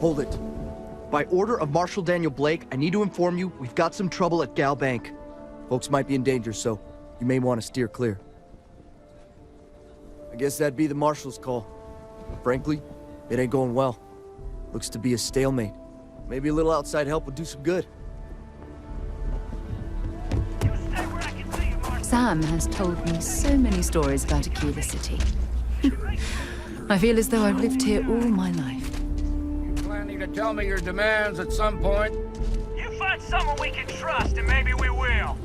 Hold it. By order of Marshal Daniel Blake, I need to inform you we've got some trouble at Gal Bank. Folks might be in danger, so you may want to steer clear. I guess that'd be the Marshal's call. Frankly, it ain't going well. Looks to be a stalemate. Maybe a little outside help would do some good. Sam has told me so many stories about Aquila City. I feel as though I've lived here all my life. You planning to tell me your demands at some point? You find someone we can trust and maybe we will.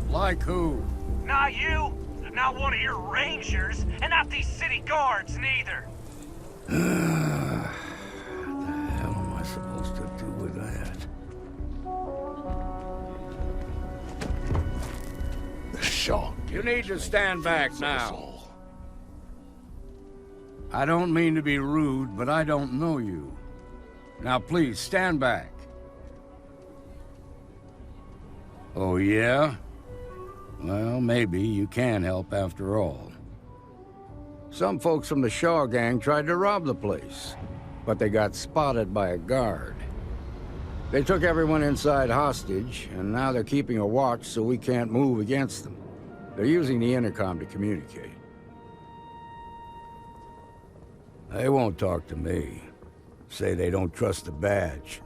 Like who? Not you, not one of your rangers, and not these city guards neither. What the hell am I supposed to do with that? The shock. You need to stand back now. I don't mean to be rude, but I don't know you. Now please, stand back. Oh yeah? Well, maybe you can help after all. Some folks from the Shaw gang tried to rob the place, but they got spotted by a guard. They took everyone inside hostage, and now they're keeping a watch so we can't move against them. They're using the intercom to communicate. They won't talk to me. Say they don't trust the badge.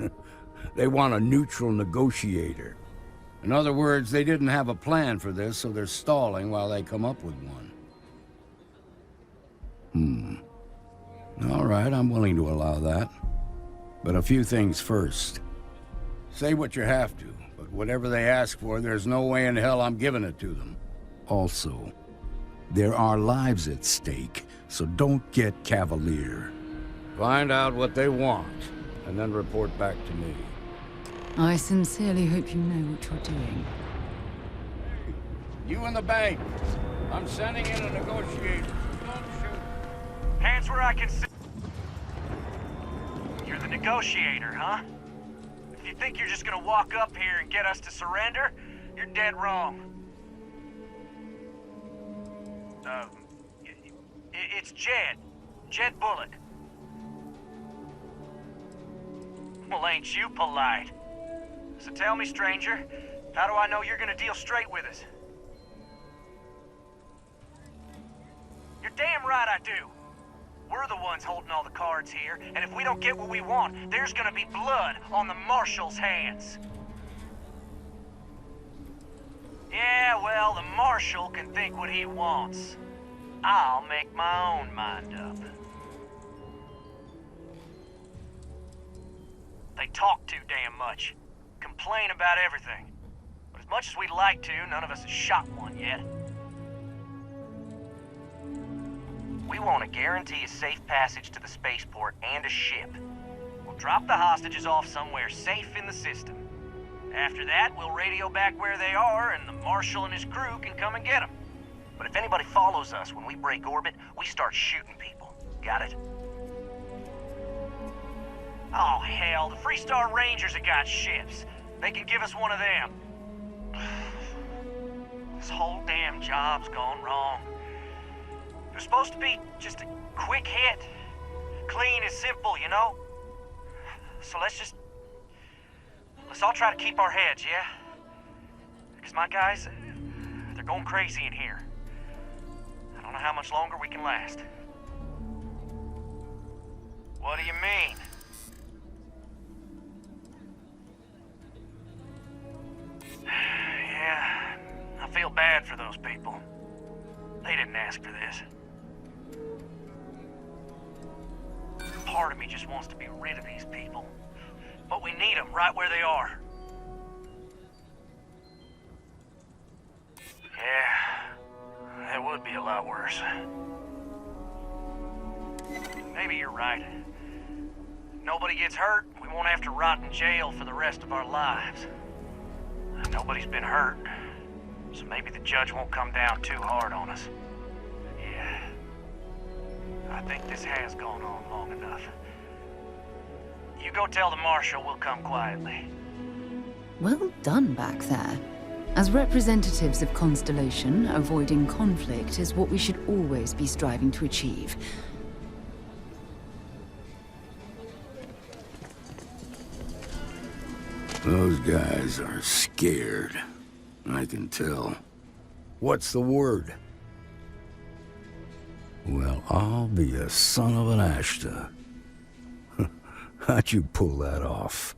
They want a neutral negotiator. In other words, they didn't have a plan for this, so they're stalling while they come up with one. All right, I'm willing to allow that. But a few things first. Say what you have to, but whatever they ask for, there's no way in hell I'm giving it to them. Also, there are lives at stake, so don't get cavalier. Find out what they want, and then report back to me. I sincerely hope you know what you're doing. You in the bank. I'm sending in a negotiator. Don't shoot. Hands where I can see. You're the negotiator, huh? If you think you're just gonna walk up here and get us to surrender, you're dead wrong. It's Jed. Jed Bullock. Well, ain't you polite? So tell me, stranger, how do I know you're gonna deal straight with us? You're damn right I do. We're the ones holding all the cards here, and if we don't get what we want, there's gonna be blood on the Marshal's hands. Yeah, well, the Marshal can think what he wants. I'll make my own mind up. They talk too damn much. Complain about everything. But as much as we'd like to, none of us has shot one yet. We want to guarantee a safe passage to the spaceport and a ship. We'll drop the hostages off somewhere safe in the system. After that, we'll radio back where they are, and the Marshal and his crew can come and get them. But if anybody follows us when we break orbit, we start shooting people. Got it? Oh, hell, the Freestar Rangers have got ships. They can give us one of them. This whole damn job's gone wrong. It was supposed to be just a quick hit. Clean and simple, you know? So let's all try to keep our heads, yeah? Because my guys, they're going crazy in here. I don't know how much longer we can last. What do you mean? Yeah, I feel bad for those people. They didn't ask for this. Part of me just wants to be rid of these people. But we need them right where they are. Yeah, that would be a lot worse. Maybe you're right. Nobody gets hurt, we won't have to rot in jail for the rest of our lives. Nobody's been hurt, so maybe the judge won't come down too hard on us. Yeah, I think this has gone on long enough. You go tell the Marshal we'll come quietly. Well done back there. As representatives of Constellation, avoiding conflict is what we should always be striving to achieve. Those guys are scared. I can tell. What's the word? Well, I'll be a son of an Ashta. How'd you pull that off?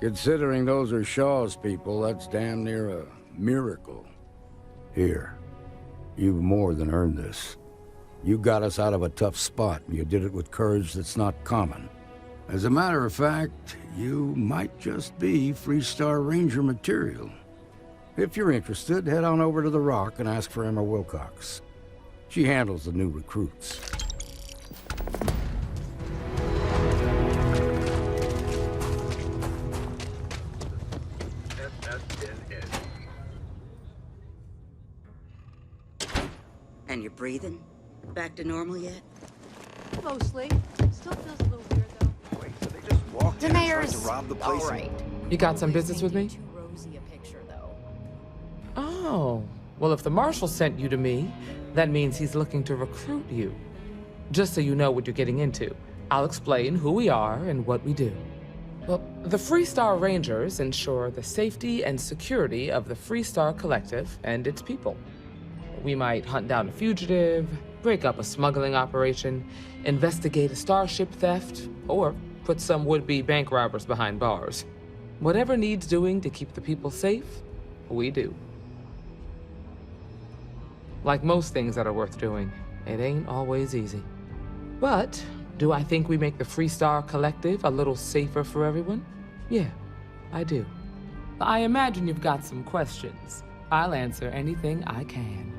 Considering those are Shaw's people, that's damn near a miracle. Here, you've more than earned this. You got us out of a tough spot, and you did it with courage that's not common. As a matter of fact, you might just be Freestar Ranger material. If you're interested, head on over to the Rock and ask for Emma Wilcox. She handles the new recruits. And you're breathing? Back to normal yet? Mostly. Still feels a little weird, though. Wait, so they just walked The in and tried mayor's to rob the place? all right. You got some business with me? Too rosy a picture, though. Oh, well, if the marshal sent you to me, that means he's looking to recruit you. Just so you know what you're getting into, I'll explain who we are and what we do. Well, the Freestar Rangers ensure the safety and security of the Freestar Collective and its people. We might hunt down a fugitive, break up a smuggling operation, investigate a starship theft, or put some would-be bank robbers behind bars. Whatever needs doing to keep the people safe, we do. Like most things that are worth doing, it ain't always easy. But do I think we make the Freestar Collective a little safer for everyone? Yeah, I do. I imagine you've got some questions. I'll answer anything I can.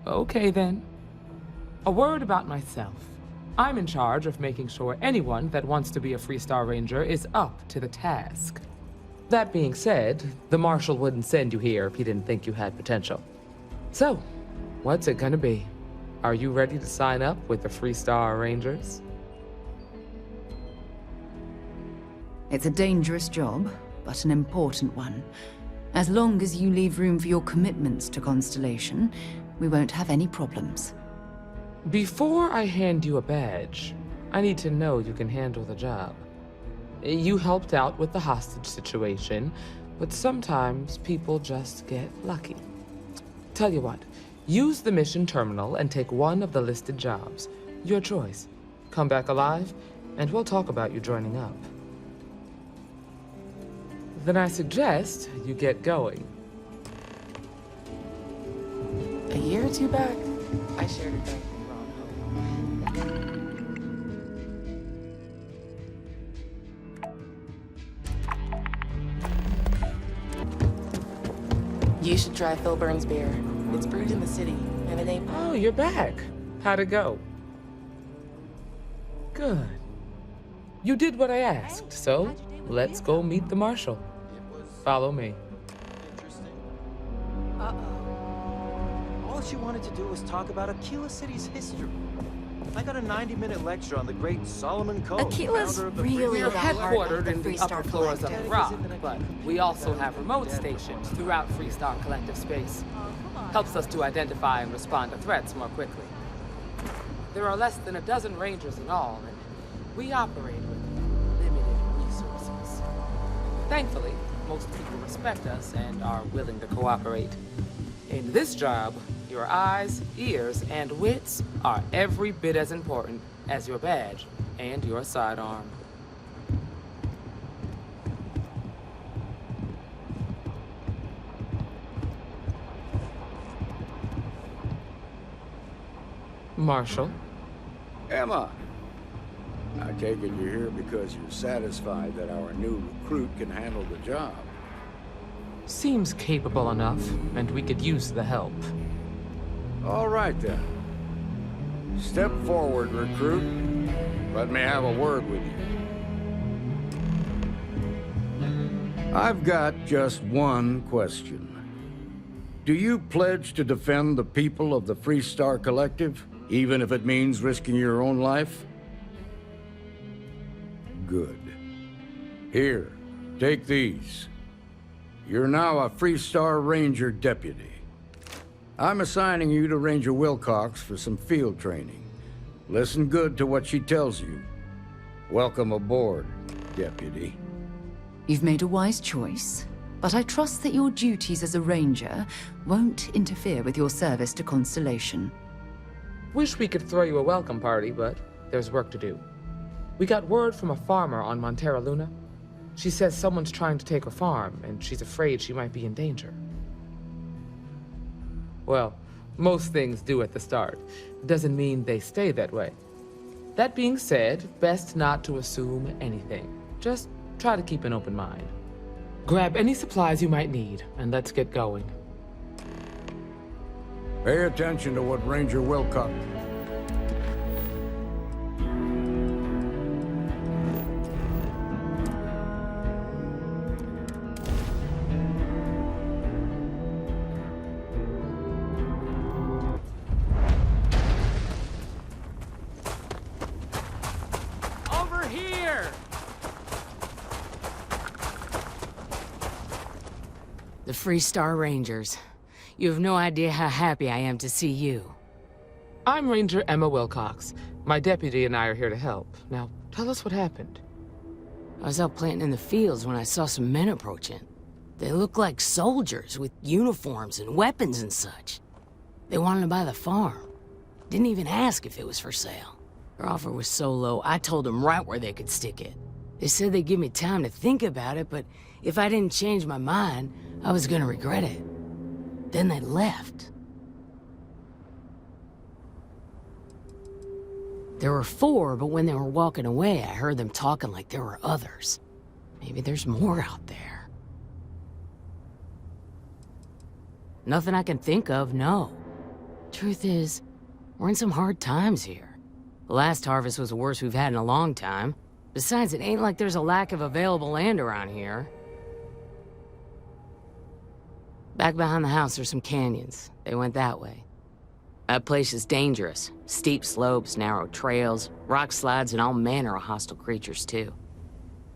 Okay then. A word about myself. I'm in charge of making sure anyone that wants to be a Freestar Ranger is up to the task. That being said, the Marshal wouldn't send you here if he didn't think you had potential. So, what's it gonna be? Are you ready to sign up with the Freestar Rangers? It's a dangerous job, but an important one. As long as you leave room for your commitments to Constellation, we won't have any problems. Before I hand you a badge, I need to know you can handle the job. You helped out with the hostage situation, but sometimes people just get lucky. Tell you what, use the mission terminal and take one of the listed jobs. Your choice. Come back alive, and we'll talk about you joining up. Then I suggest you get going. A year or two back, I shared a drink with Ron. You should try Phil Burns' beer. It's brewed in the city, and it ain't... Oh, you're back. How'd it go? Good. You did what I asked, so let's go meet the Marshal. Follow me. All she wanted to do was talk about Aquila City's history. I got a 90-minute lecture on the great Solomon Code. Aquila's founder of the really We're the heart of headquartered the in the Freestar upper floors of the Collective. Rock, but we also have remote stations throughout Freestar Collective space. Helps us to identify and respond to threats more quickly. There are less than a dozen Rangers in all, and we operate with limited resources. Thankfully, most people respect us and are willing to cooperate. In this job, your eyes, ears, and wits are every bit as important as your badge and your sidearm. Marshal? Emma! I take it you're here because you're satisfied that our new recruit can handle the job. Seems capable enough, and we could use the help. All right, then. Step forward, recruit. Let me have a word with you. I've got just one question. Do you pledge to defend the people of the Freestar Collective, even if it means risking your own life? Good. Here, take these. You're now a Freestar Ranger deputy. I'm assigning you to Ranger Wilcox for some field training. Listen good to what she tells you. Welcome aboard, Deputy. You've made a wise choice, but I trust that your duties as a ranger won't interfere with your service to Constellation. Wish we could throw you a welcome party, but there's work to do. We got word from a farmer on Montera Luna. She says someone's trying to take her farm, and she's afraid she might be in danger. Well, most things do at the start. Doesn't mean they stay that way. That being said, best not to assume anything. Just try to keep an open mind. Grab any supplies you might need, and let's get going. Pay attention to what Ranger Wilcox... Over here! The Freestar Rangers. You have no idea how happy I am to see you. I'm Ranger Emma Wilcox. My deputy and I are here to help. Now, tell us what happened. I was out planting in the fields when I saw some men approaching. They looked like soldiers with uniforms and weapons and such. They wanted to buy the farm. Didn't even ask if it was for sale. Their offer was so low, I told them right where they could stick it. They said they'd give me time to think about it, but if I didn't change my mind, I was gonna regret it. Then they left. There were 4, but when they were walking away, I heard them talking like there were others. Maybe there's more out there. Nothing I can think of, no. Truth is, we're in some hard times here. The last harvest was the worst we've had in a long time. Besides, it ain't like there's a lack of available land around here. Back behind the house are some canyons. They went that way. That place is dangerous. Steep slopes, narrow trails, rock slides, and all manner of hostile creatures, too.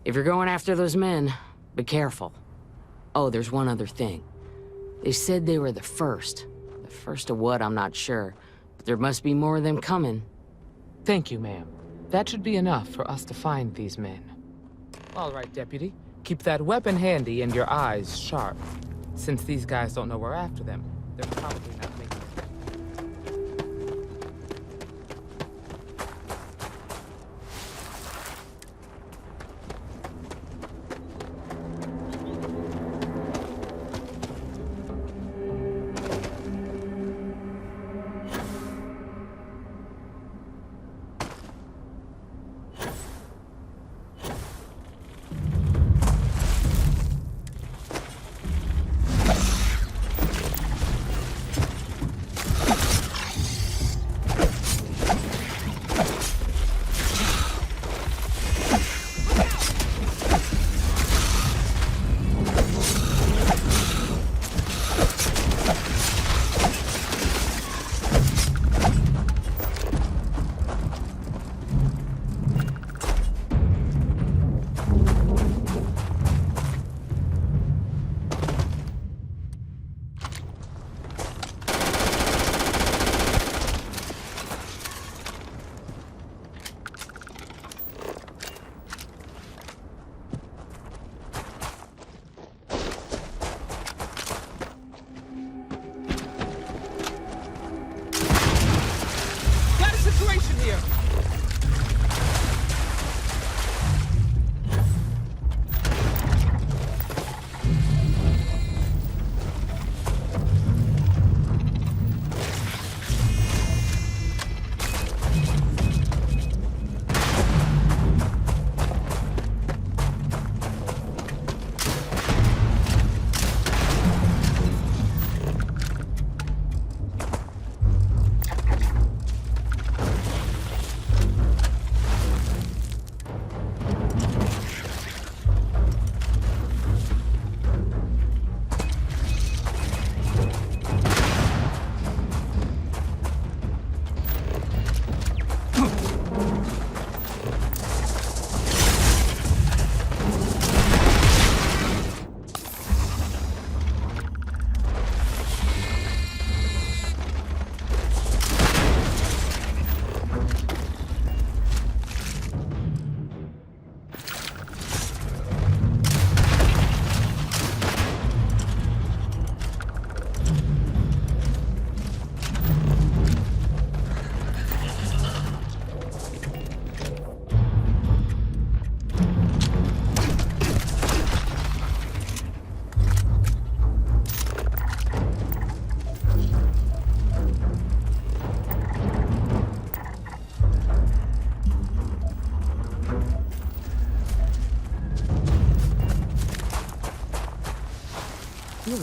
If you're going after those men, be careful. Oh, there's one other thing. They said they were the first. The first of what, I'm not sure. But there must be more of them coming. Thank you, ma'am. That should be enough for us to find these men. All right, Deputy. Keep that weapon handy and your eyes sharp. Since these guys don't know we're after them, they're probably not making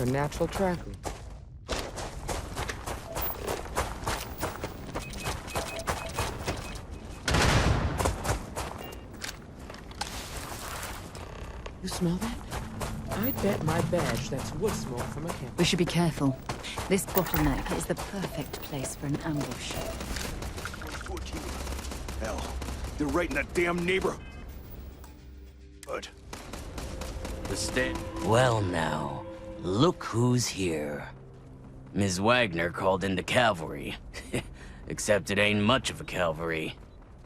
or natural tracking. You smell that? I bet my badge that's wood smoke from a camp. We should be careful. This bottleneck is the perfect place for an ambush. Hell, they're right in that damn neighborhood. Well now, look who's here. Ms. Wagner called in the cavalry. Except it ain't much of a cavalry.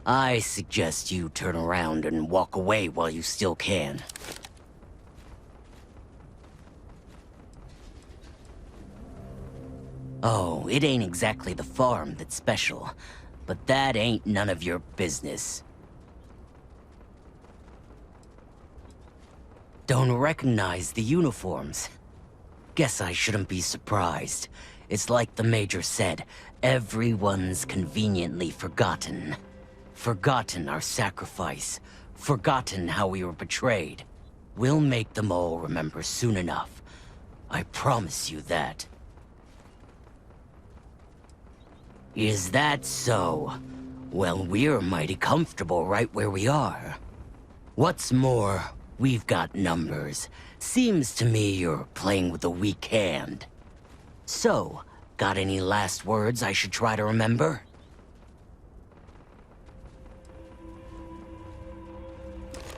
I suggest you turn around and walk away while you still can. Oh, it ain't exactly the farm that's special, but that ain't none of your business. Don't recognize the uniforms. Guess I shouldn't be surprised. It's like the Major said, everyone's conveniently forgotten. Forgotten our sacrifice. Forgotten how we were betrayed. We'll make them all remember soon enough. I promise you that. Is that so? Well, we're mighty comfortable right where we are. What's more, we've got numbers. Seems to me you're playing with a weak hand. So, got any last words I should try to remember?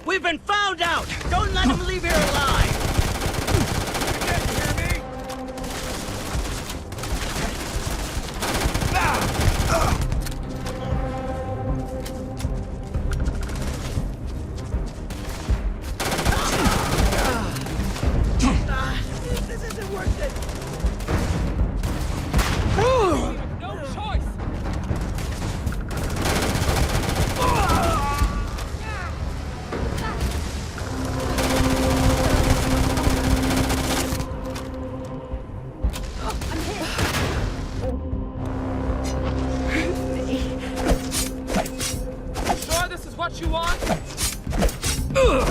We've been found out! Don't let them leave here alive! You hear me? This isn't worth it! No choice! Sure this is what you want? You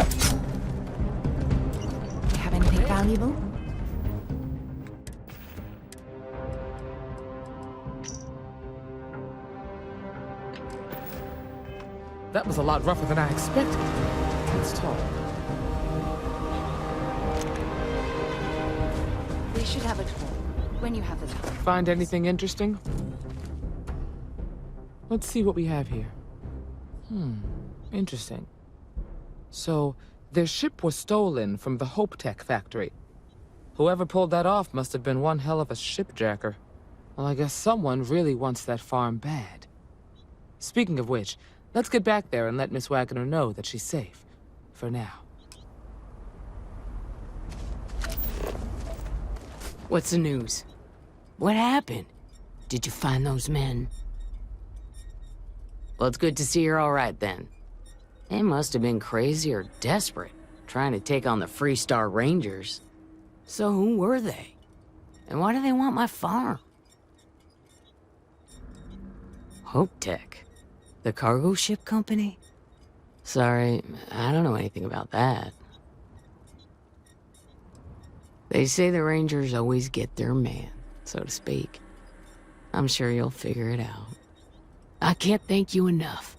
have anything valuable? That was a lot rougher than I expected. Let's talk. We should have a talk when you have the time. Find anything interesting? Let's see what we have here. Interesting. So, their ship was stolen from the Hope Tech factory. Whoever pulled that off must have been one hell of a shipjacker. Well, I guess someone really wants that farm bad. Speaking of which, let's get back there and let Miss Wagner know that she's safe. For now. What's the news? What happened? Did you find those men? Well, it's good to see you're all right then. They must have been crazy or desperate, trying to take on the Freestar Rangers. So who were they? And why do they want my farm? Hope Tech? The cargo ship company? Sorry, I don't know anything about that. They say the Rangers always get their man, so to speak. I'm sure you'll figure it out. I can't thank you enough.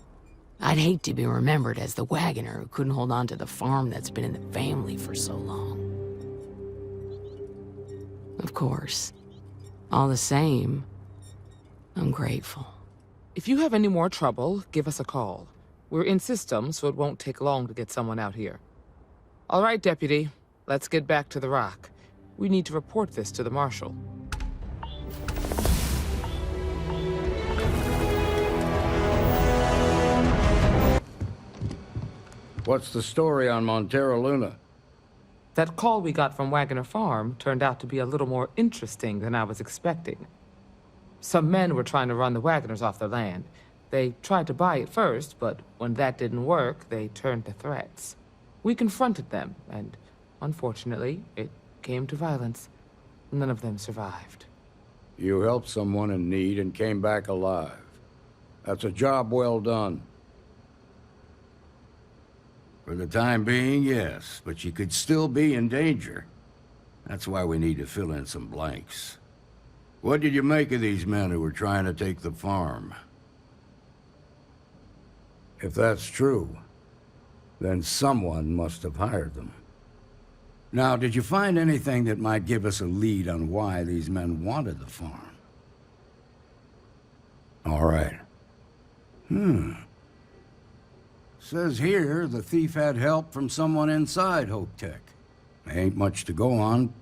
I'd hate to be remembered as the wagoner who couldn't hold on to the farm that's been in the family for so long. Of course. All the same, I'm grateful. If you have any more trouble, give us a call. We're in system, so it won't take long to get someone out here. All right, Deputy. Let's get back to the rock. We need to report this to the Marshal. What's the story on Montero Luna? That call we got from Wagner Farm turned out to be a little more interesting than I was expecting. Some men were trying to run the Wagners off their land. They tried to buy it first, but when that didn't work, they turned to threats. We confronted them, and unfortunately, it came to violence. None of them survived. You helped someone in need and came back alive. That's a job well done. For the time being, yes, but you could still be in danger. That's why we need to fill in some blanks. What did you make of these men who were trying to take the farm? If that's true, then someone must have hired them. Now, did you find anything that might give us a lead on why these men wanted the farm? All right. Says here the thief had help from someone inside Hope Tech. Ain't much to go on.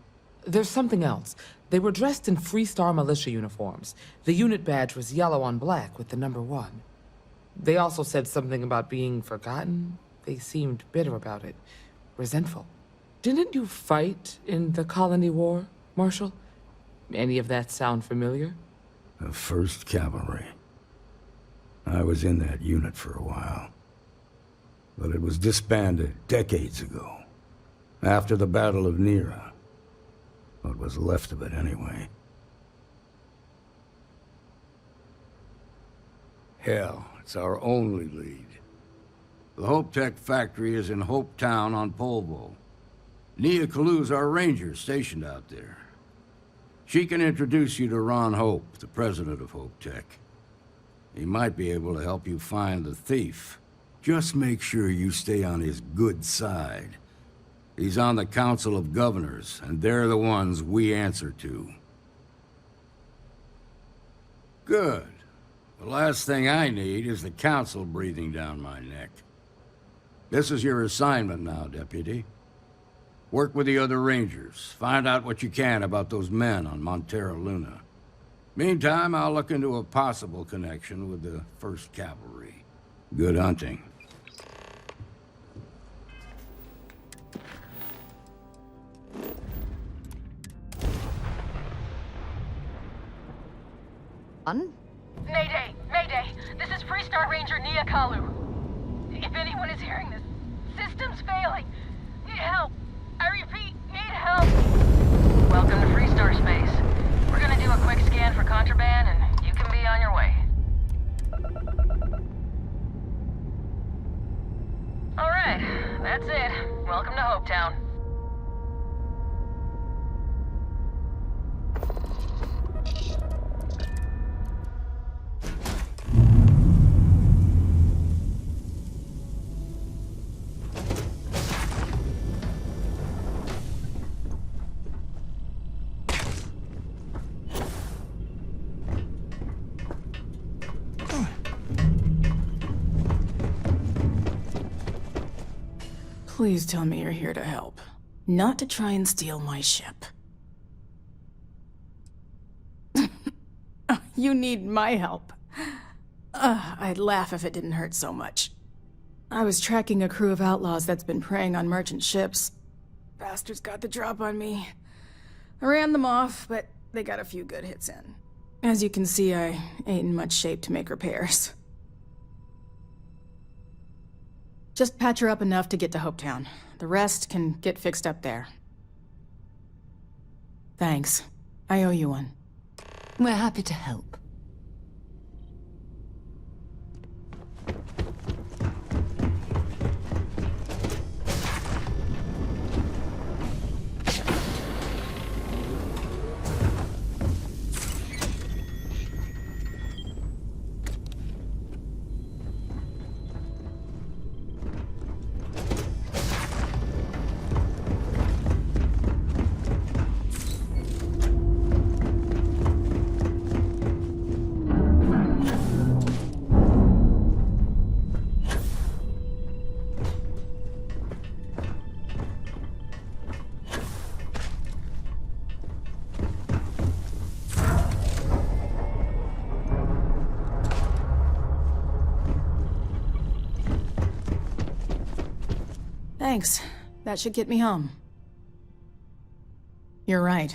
There's something else. They were dressed in Freestar militia uniforms. The unit badge was yellow on black with the number 1. They also said something about being forgotten. They seemed bitter about it, resentful. Didn't you fight in the Colony War, Marshal? Any of that sound familiar? The 1st Cavalry. I was in that unit for a while. But it was disbanded decades ago. After the Battle of Nera. What was left of it, anyway. Hell, it's our only lead. The Hope Tech factory is in Hope Town on Polvo. Nia Kalu's our ranger stationed out there. She can introduce you to Ron Hope, the president of Hope Tech. He might be able to help you find the thief. Just make sure you stay on his good side. He's on the Council of Governors, and they're the ones we answer to. Good. The last thing I need is the Council breathing down my neck. This is your assignment now, Deputy. Work with the other Rangers. Find out what you can about those men on Montera Luna. Meantime, I'll look into a possible connection with the 1st Cavalry. Good hunting. Mayday! Mayday! This is Freestar Ranger Nia Kalu. If anyone is hearing this, system's failing. Need help. I repeat, need help. Welcome to Freestar Space. We're gonna do a quick scan for contraband, and you can be on your way. Alright, that's it. Welcome to Hope Town. Please tell me you're here to help, not to try and steal my ship. You need my help. I'd laugh if it didn't hurt so much. I was tracking a crew of outlaws that's been preying on merchant ships. Bastards got the drop on me. I ran them off, but they got a few good hits in. As you can see, I ain't in much shape to make repairs. Just patch her up enough to get to Hope Town. The rest can get fixed up there. Thanks. I owe you one. We're happy to help. Thanks. That should get me home. You're right.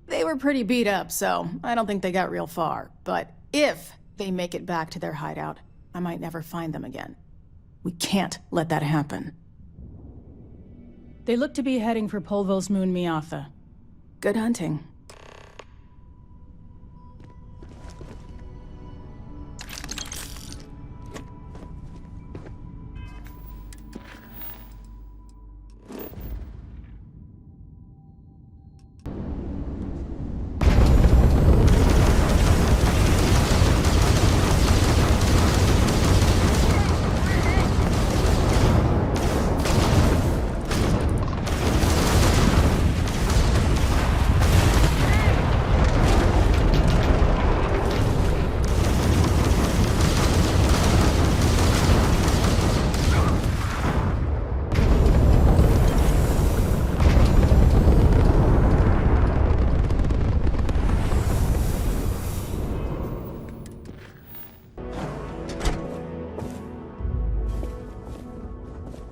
They were pretty beat up, so I don't think they got real far. But if they make it back to their hideout, I might never find them again. We can't let that happen. They look to be heading for Polvo's moon Miatha. Good hunting.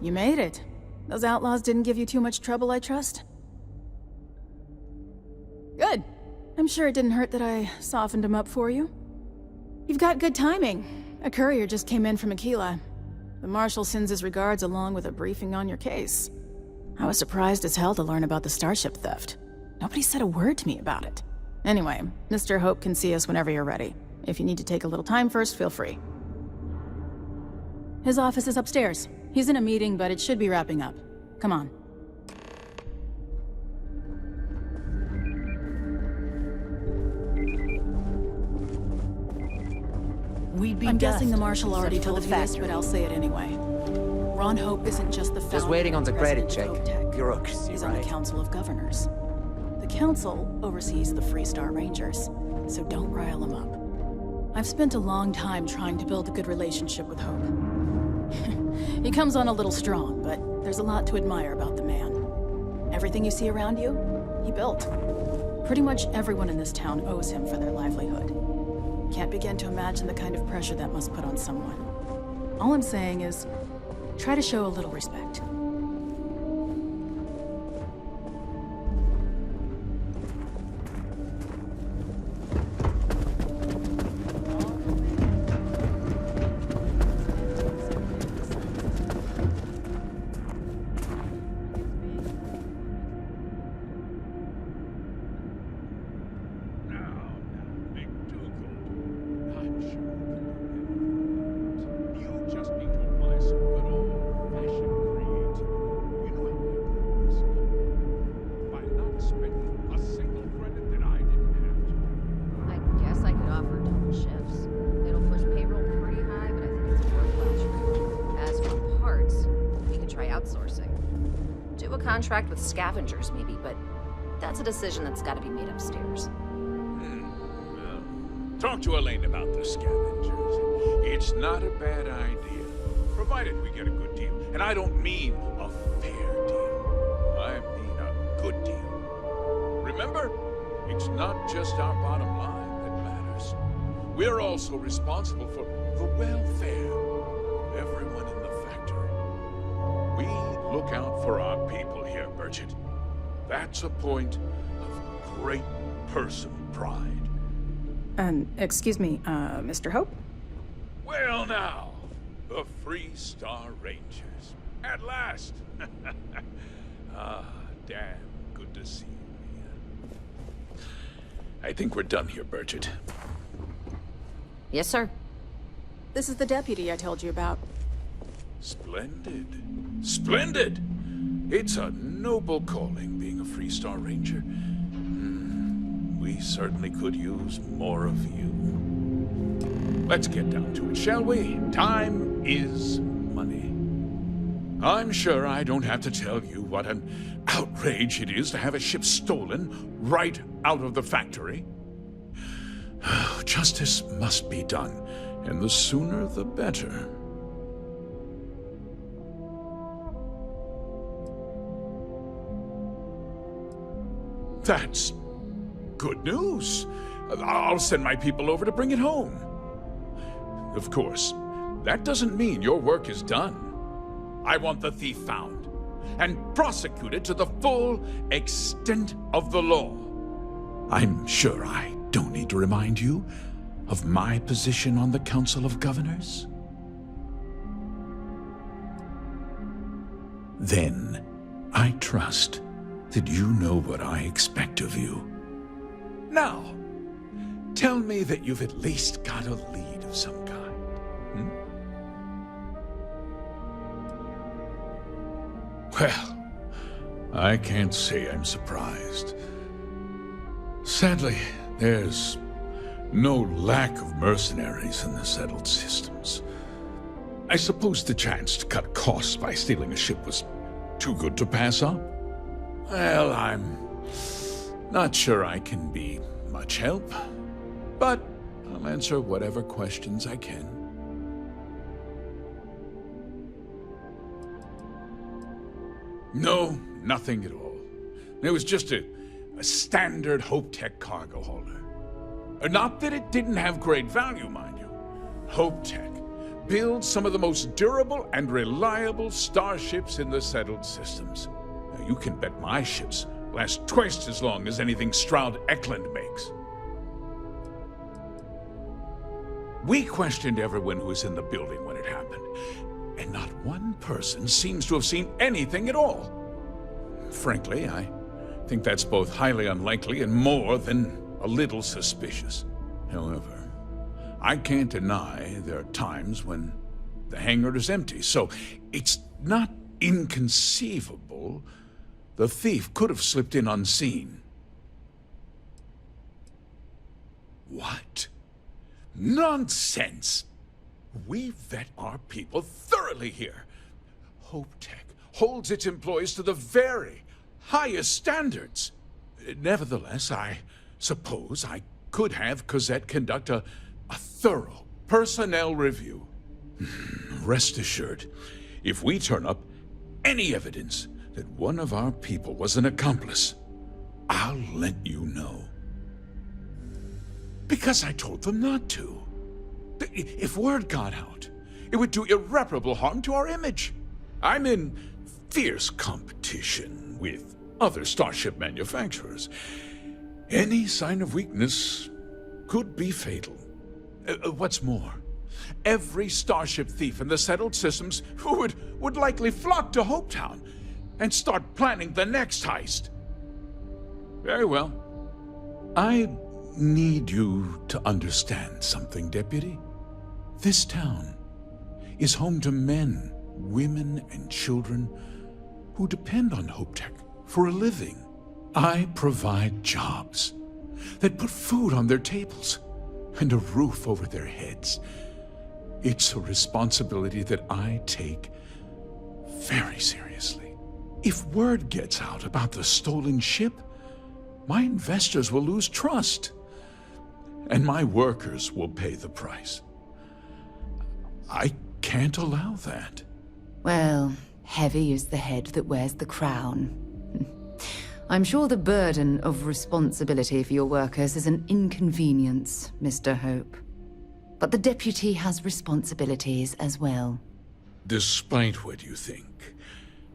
You made it. Those outlaws didn't give you too much trouble, I trust? Good. I'm sure it didn't hurt that I softened him up for you. You've got good timing. A courier just came in from Aquila. The Marshal sends his regards along with a briefing on your case. I was surprised as hell to learn about the starship theft. Nobody said a word to me about it. Anyway, Mr. Hope can see us whenever you're ready. If you need to take a little time first, feel free. His office is upstairs. He's in a meeting, but it should be wrapping up. Come on. I'm guessing the Marshal already told you this, but I'll say it anyway. Ron Hope isn't just the founder. Just waiting on the credit check. Bureaucracy, He's on the Council of Governors. The Council oversees the Freestar Rangers, so don't rile him up. I've spent a long time trying to build a good relationship with Hope. He comes on a little strong, but there's a lot to admire about the man. Everything you see around you, he built. Pretty much everyone in this town owes him for their livelihood. Can't begin to imagine the kind of pressure that must put on someone. All I'm saying is, try to show a little respect. Contract with scavengers, maybe, but that's a decision that's got to be made upstairs. Talk to Elaine about the scavengers. It's not a bad idea, provided we get a good deal. And I don't mean a fair deal. I mean a good deal. Remember, it's not just our bottom line that matters. We're also responsible for the welfare of everyone in the factory. We look out for our people here, Bridget. That's a point of great personal pride. Excuse me, Mr. Hope? Well now, the Freestar Rangers. At last! Ah, damn good to see you, Mia. I think we're done here, Bridget. Yes, sir. This is the deputy I told you about. Splendid. Splendid! It's a noble calling, being a Freestar Ranger. We certainly could use more of you. Let's get down to it, shall we? Time is money. I'm sure I don't have to tell you what an outrage it is to have a ship stolen right out of the factory. Justice must be done, and the sooner the better. That's good news. I'll send my people over to bring it home. Of course, that doesn't mean your work is done. I want the thief found and prosecuted to the full extent of the law. I'm sure I don't need to remind you of my position on the Council of Governors. Then, I trust that you know what I expect of you. Now, tell me that you've at least got a lead of some kind. Well, I can't say I'm surprised. Sadly, there's no lack of mercenaries in the settled systems. I suppose the chance to cut costs by stealing a ship was too good to pass up? Well, I'm not sure I can be much help, but I'll answer whatever questions I can. No, nothing at all. It was just a standard Hope Tech cargo holder. Not that it didn't have great value, mind you. Hope Tech, build some of the most durable and reliable starships in the settled systems. Now, you can bet my ships last twice as long as anything Stroud Eklund makes. We questioned everyone who was in the building when it happened, and not one person seems to have seen anything at all. Frankly, I think that's both highly unlikely and more than a little suspicious. However, I can't deny there are times when the hangar is empty, so it's not inconceivable the thief could have slipped in unseen. What? Nonsense! We vet our people thoroughly here. HopeTech holds its employees to the very highest standards. Nevertheless, I suppose I could have Cosette conduct a thorough personnel review. Rest assured, if we turn up any evidence that one of our people was an accomplice, I'll let you know. Because I told them not to. If word got out, it would do irreparable harm to our image. I'm in fierce competition with other starship manufacturers. Any sign of weakness could be fatal. What's more, every starship thief in the settled systems would likely flock to Hopetown and start planning the next heist. Very well. I need you to understand something, Deputy. This town is home to men, women, and children who depend on HopeTech for a living. I provide jobs that put food on their tables and a roof over their heads. It's a responsibility that I take very seriously. If word gets out about the stolen ship, my investors will lose trust, and my workers will pay the price. I can't allow that. Well, heavy is the head that wears the crown. I'm sure the burden of responsibility for your workers is an inconvenience, Mr. Hope. But the deputy has responsibilities as well. Despite what you think,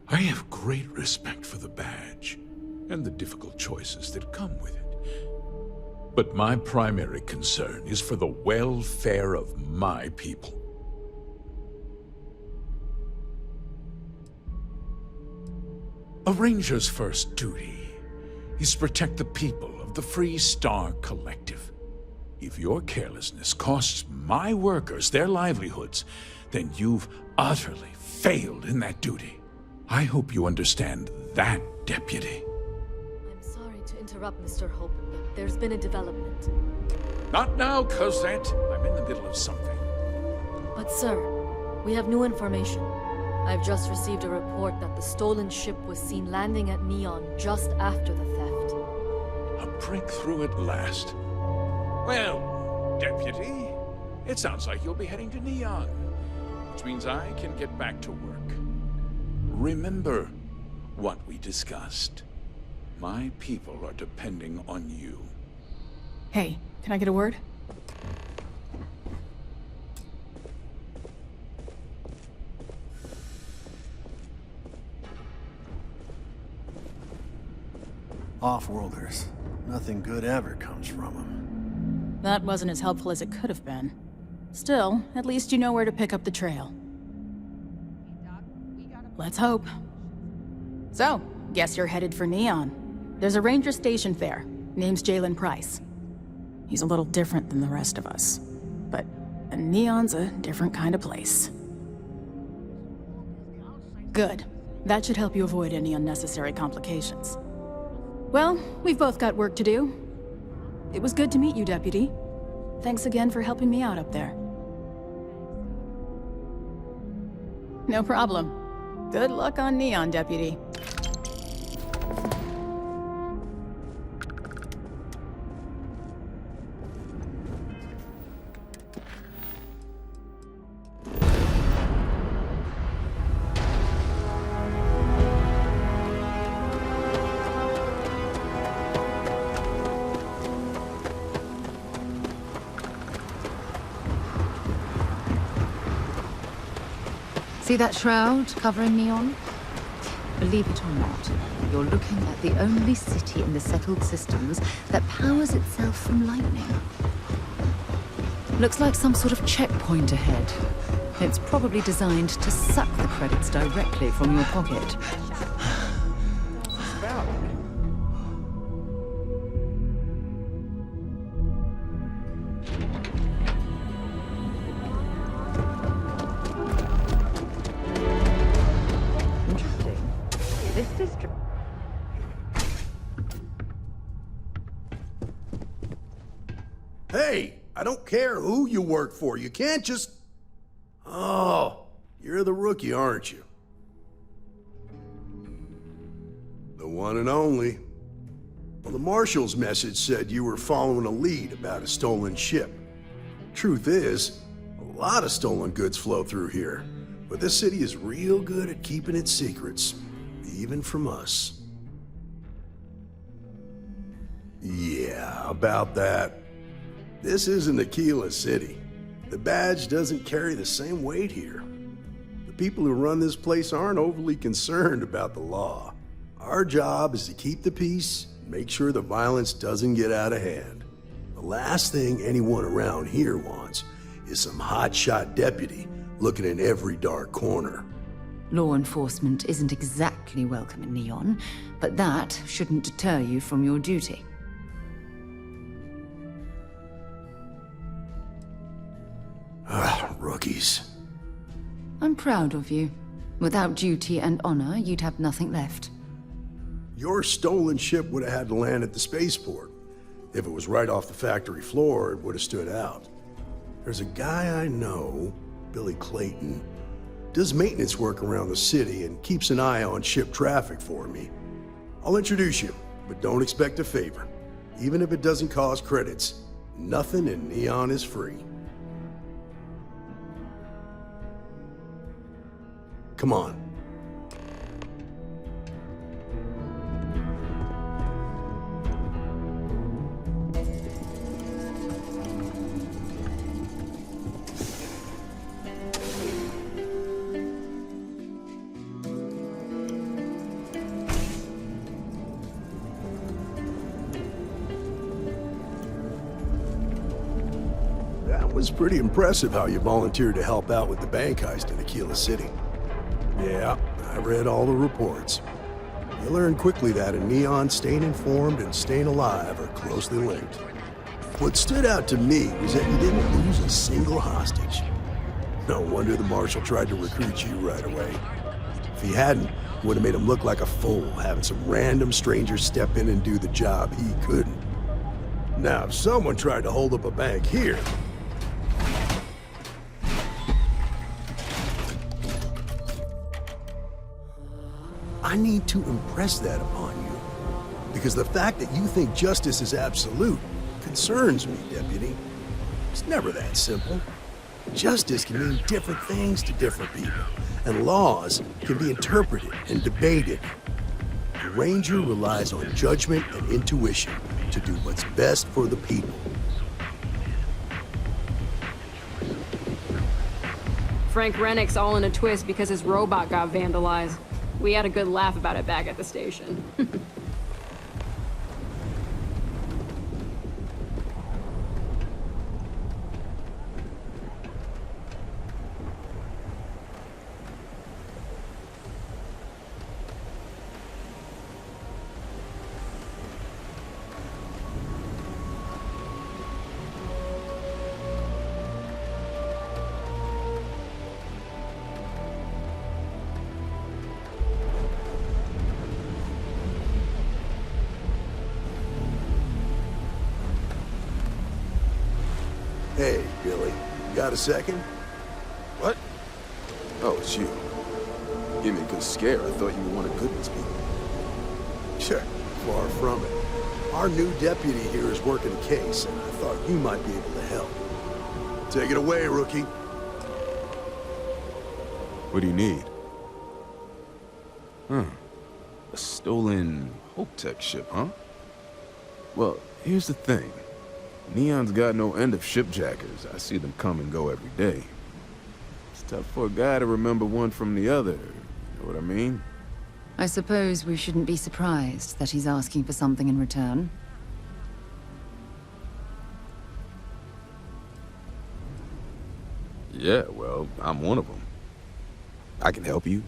I have great respect for the badge and the difficult choices that come with it. But my primary concern is for the welfare of my people. A ranger's first duty is to protect the people of the Freestar Collective. If your carelessness costs my workers their livelihoods, then you've utterly failed in that duty. I hope you understand that, Deputy. I'm sorry to interrupt, Mr. Hope, but there's been a development. Not now, Cosette. I'm in the middle of something. But sir, we have new information. I've just received a report that the stolen ship was seen landing at Neon just after the theft. A breakthrough at last. Well, Deputy, it sounds like you'll be heading to Neon, which means I can get back to work. Remember what we discussed. My people are depending on you. Hey, can I get a word? Off-worlders. Nothing good ever comes from them. That wasn't as helpful as it could have been. Still, at least you know where to pick up the trail. Let's hope. So, guess you're headed for Neon. There's a ranger stationed there. Name's Jalen Price. He's a little different than the rest of us. But Neon's a different kind of place. Good. That should help you avoid any unnecessary complications. Well, we've both got work to do. It was good to meet you, Deputy. Thanks again for helping me out up there. No problem. Good luck on Neon, Deputy. See that shroud covering Neon? Believe it or not, you're looking at the only city in the settled systems that powers itself from lightning. Looks like some sort of checkpoint ahead. It's probably designed to suck the credits directly from your pocket. Hey, I don't care who you work for. You can't just... Oh, you're the rookie, aren't you? The one and only. Well, the Marshal's message said you were following a lead about a stolen ship. Truth is, a lot of stolen goods flow through here, but this city is real good at keeping its secrets, even from us. Yeah, about that. This isn't Aquila City. The badge doesn't carry the same weight here. The people who run this place aren't overly concerned about the law. Our job is to keep the peace and make sure the violence doesn't get out of hand. The last thing anyone around here wants is some hotshot deputy looking in every dark corner. Law enforcement isn't exactly welcome in Neon, but that shouldn't deter you from your duty. Rookies. I'm proud of you. Without duty and honor, you'd have nothing left. Your stolen ship would have had to land at the spaceport. If it was right off the factory floor, it would have stood out. There's a guy I know, Billy Clayton, does maintenance work around the city and keeps an eye on ship traffic for me. I'll introduce you, but don't expect a favor. Even if it doesn't cost credits, nothing in Neon is free. Come on. That was pretty impressive how you volunteered to help out with the bank heist in Aquila City. Yeah, I read all the reports. You learn quickly that in Neon, staying informed and staying alive are closely linked. What stood out to me was that you didn't lose a single hostage. No wonder the Marshal tried to recruit you right away. If he hadn't, it would have made him look like a fool, having some random stranger step in and do the job he couldn't. Now, if someone tried to hold up a bank here, I need to impress that upon you, because the fact that you think justice is absolute concerns me, Deputy. It's never that simple. Justice can mean different things to different people, and laws can be interpreted and debated. The Ranger relies on judgment and intuition to do what's best for the people. Frank Rennick's all in a twist because his robot got vandalized. We had a good laugh about it back at the station. Hey, Billy, got a second? What? Oh, it's you. Gave me a good scare. I thought you were one of Goodman's people. Sure, far from it. Our new deputy here is working a case, and I thought you might be able to help. Take it away, rookie. What do you need? A stolen Hope Tech ship, huh? Well, here's the thing. Neon's got no end of shipjackers. I see them come and go every day. It's Tough for a guy to remember one from the other, you know what I mean? I suppose we shouldn't be surprised that he's asking for something in return. Yeah, well, I'm one of them. I can help you,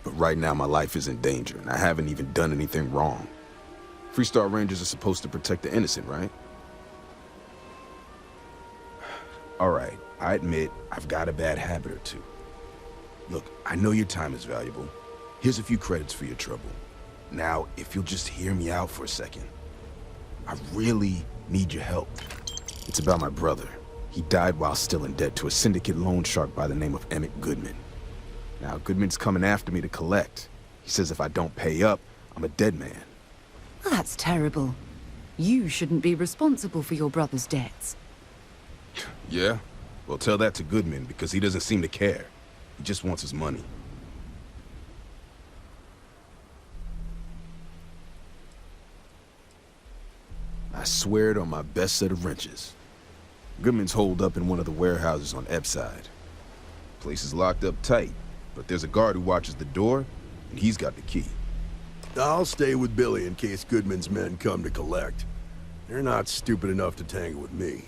but right now my life is in danger, and I haven't even done anything wrong. Freestar Rangers are supposed to protect the innocent, right? All right, I admit I've got a bad habit or two. Look, I know your time is valuable. Here's a few credits for your trouble. Now, if you'll just hear me out for a second. I really need your help. It's about my brother. He died while still in debt to a syndicate loan shark by the name of Emmett Goodman. Now, Goodman's coming after me to collect. He says if I don't pay up, I'm a dead man. That's terrible. You shouldn't be responsible for your brother's debts. Yeah? Well, tell that to Goodman, because he doesn't seem to care. He just wants his money. I swear it on my best set of wrenches. Goodman's holed up in one of the warehouses on Epside. Place is locked up tight, but there's a guard who watches the door, and he's got the key. I'll stay with Billy in case Goodman's men come to collect. They're not stupid enough to tangle with me.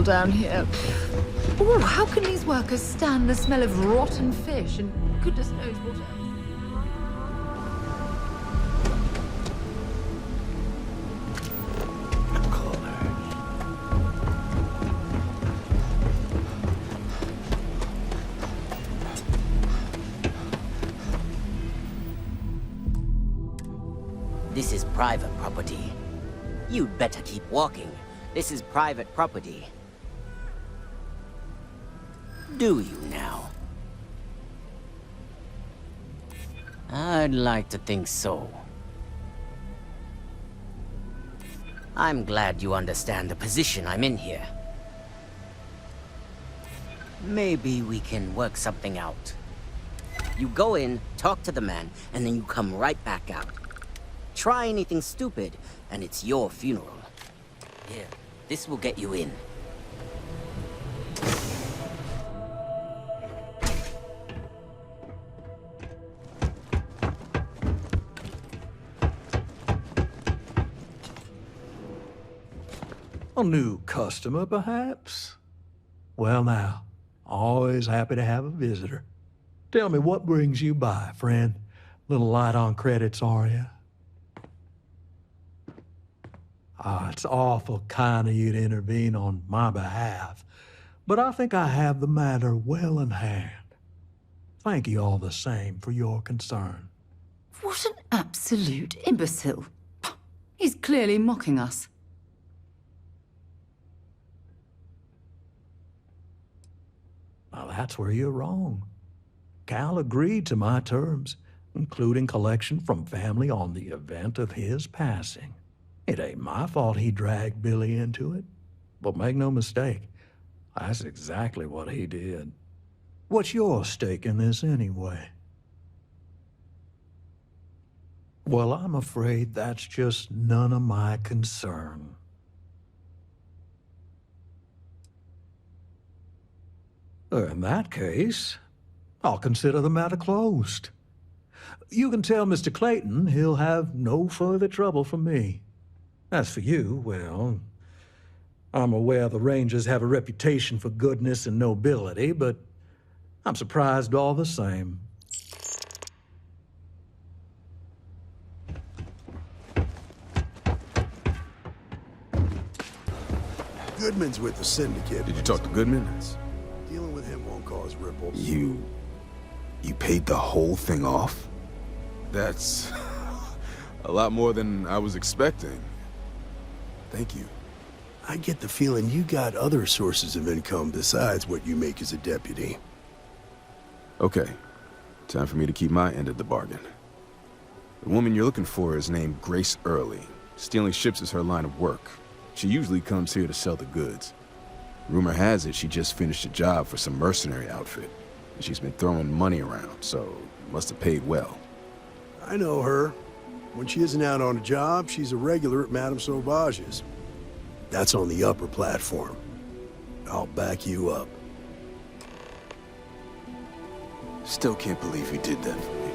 Down here. Oh, how can these workers stand the smell of rotten fish and goodness knows what else? This is private property. You'd better keep walking. This is private property. Do you now? I'd like to think so. I'm glad you understand the position I'm in here. Maybe we can work something out. You go in, talk to the man, and then you come right back out. Try anything stupid, and it's your funeral. Here, this will get you in. A new customer, perhaps? Well now, always happy to have a visitor. Tell me, what brings you by, friend? Little light on credits, are you? It's awful kind of you to intervene on my behalf, but I think I have the matter well in hand. Thank you all the same for your concern. What an absolute imbecile. He's clearly mocking us. Now that's where you're wrong. Cal agreed to my terms, including collection from family on the event of his passing. It ain't my fault he dragged Billy into it. But make no mistake, that's exactly what he did. What's your stake in this anyway? Well, I'm afraid that's just none of my concern. In that case, I'll consider the matter closed. You can tell Mr. Clayton he'll have no further trouble from me. As for you, well, I'm aware the Rangers have a reputation for goodness and nobility, but I'm surprised all the same. Goodman's with the Syndicate. Did you talk to Goodman? Dealing with him won't cause ripples. You paid the whole thing off? That's a lot more than I was expecting. Thank you. I get the feeling you got other sources of income besides what you make as a deputy. Okay, time for me to keep my end of the bargain. The woman you're looking for is named Grace Early. Stealing ships is her line of work. She usually comes here to sell the goods. Rumor has it she just finished a job for some mercenary outfit. And she's been throwing money around, so must have paid well. I know her. When she isn't out on a job, she's a regular at Madame Sauvage's. That's on the upper platform. I'll back you up. Still can't believe you did that for me.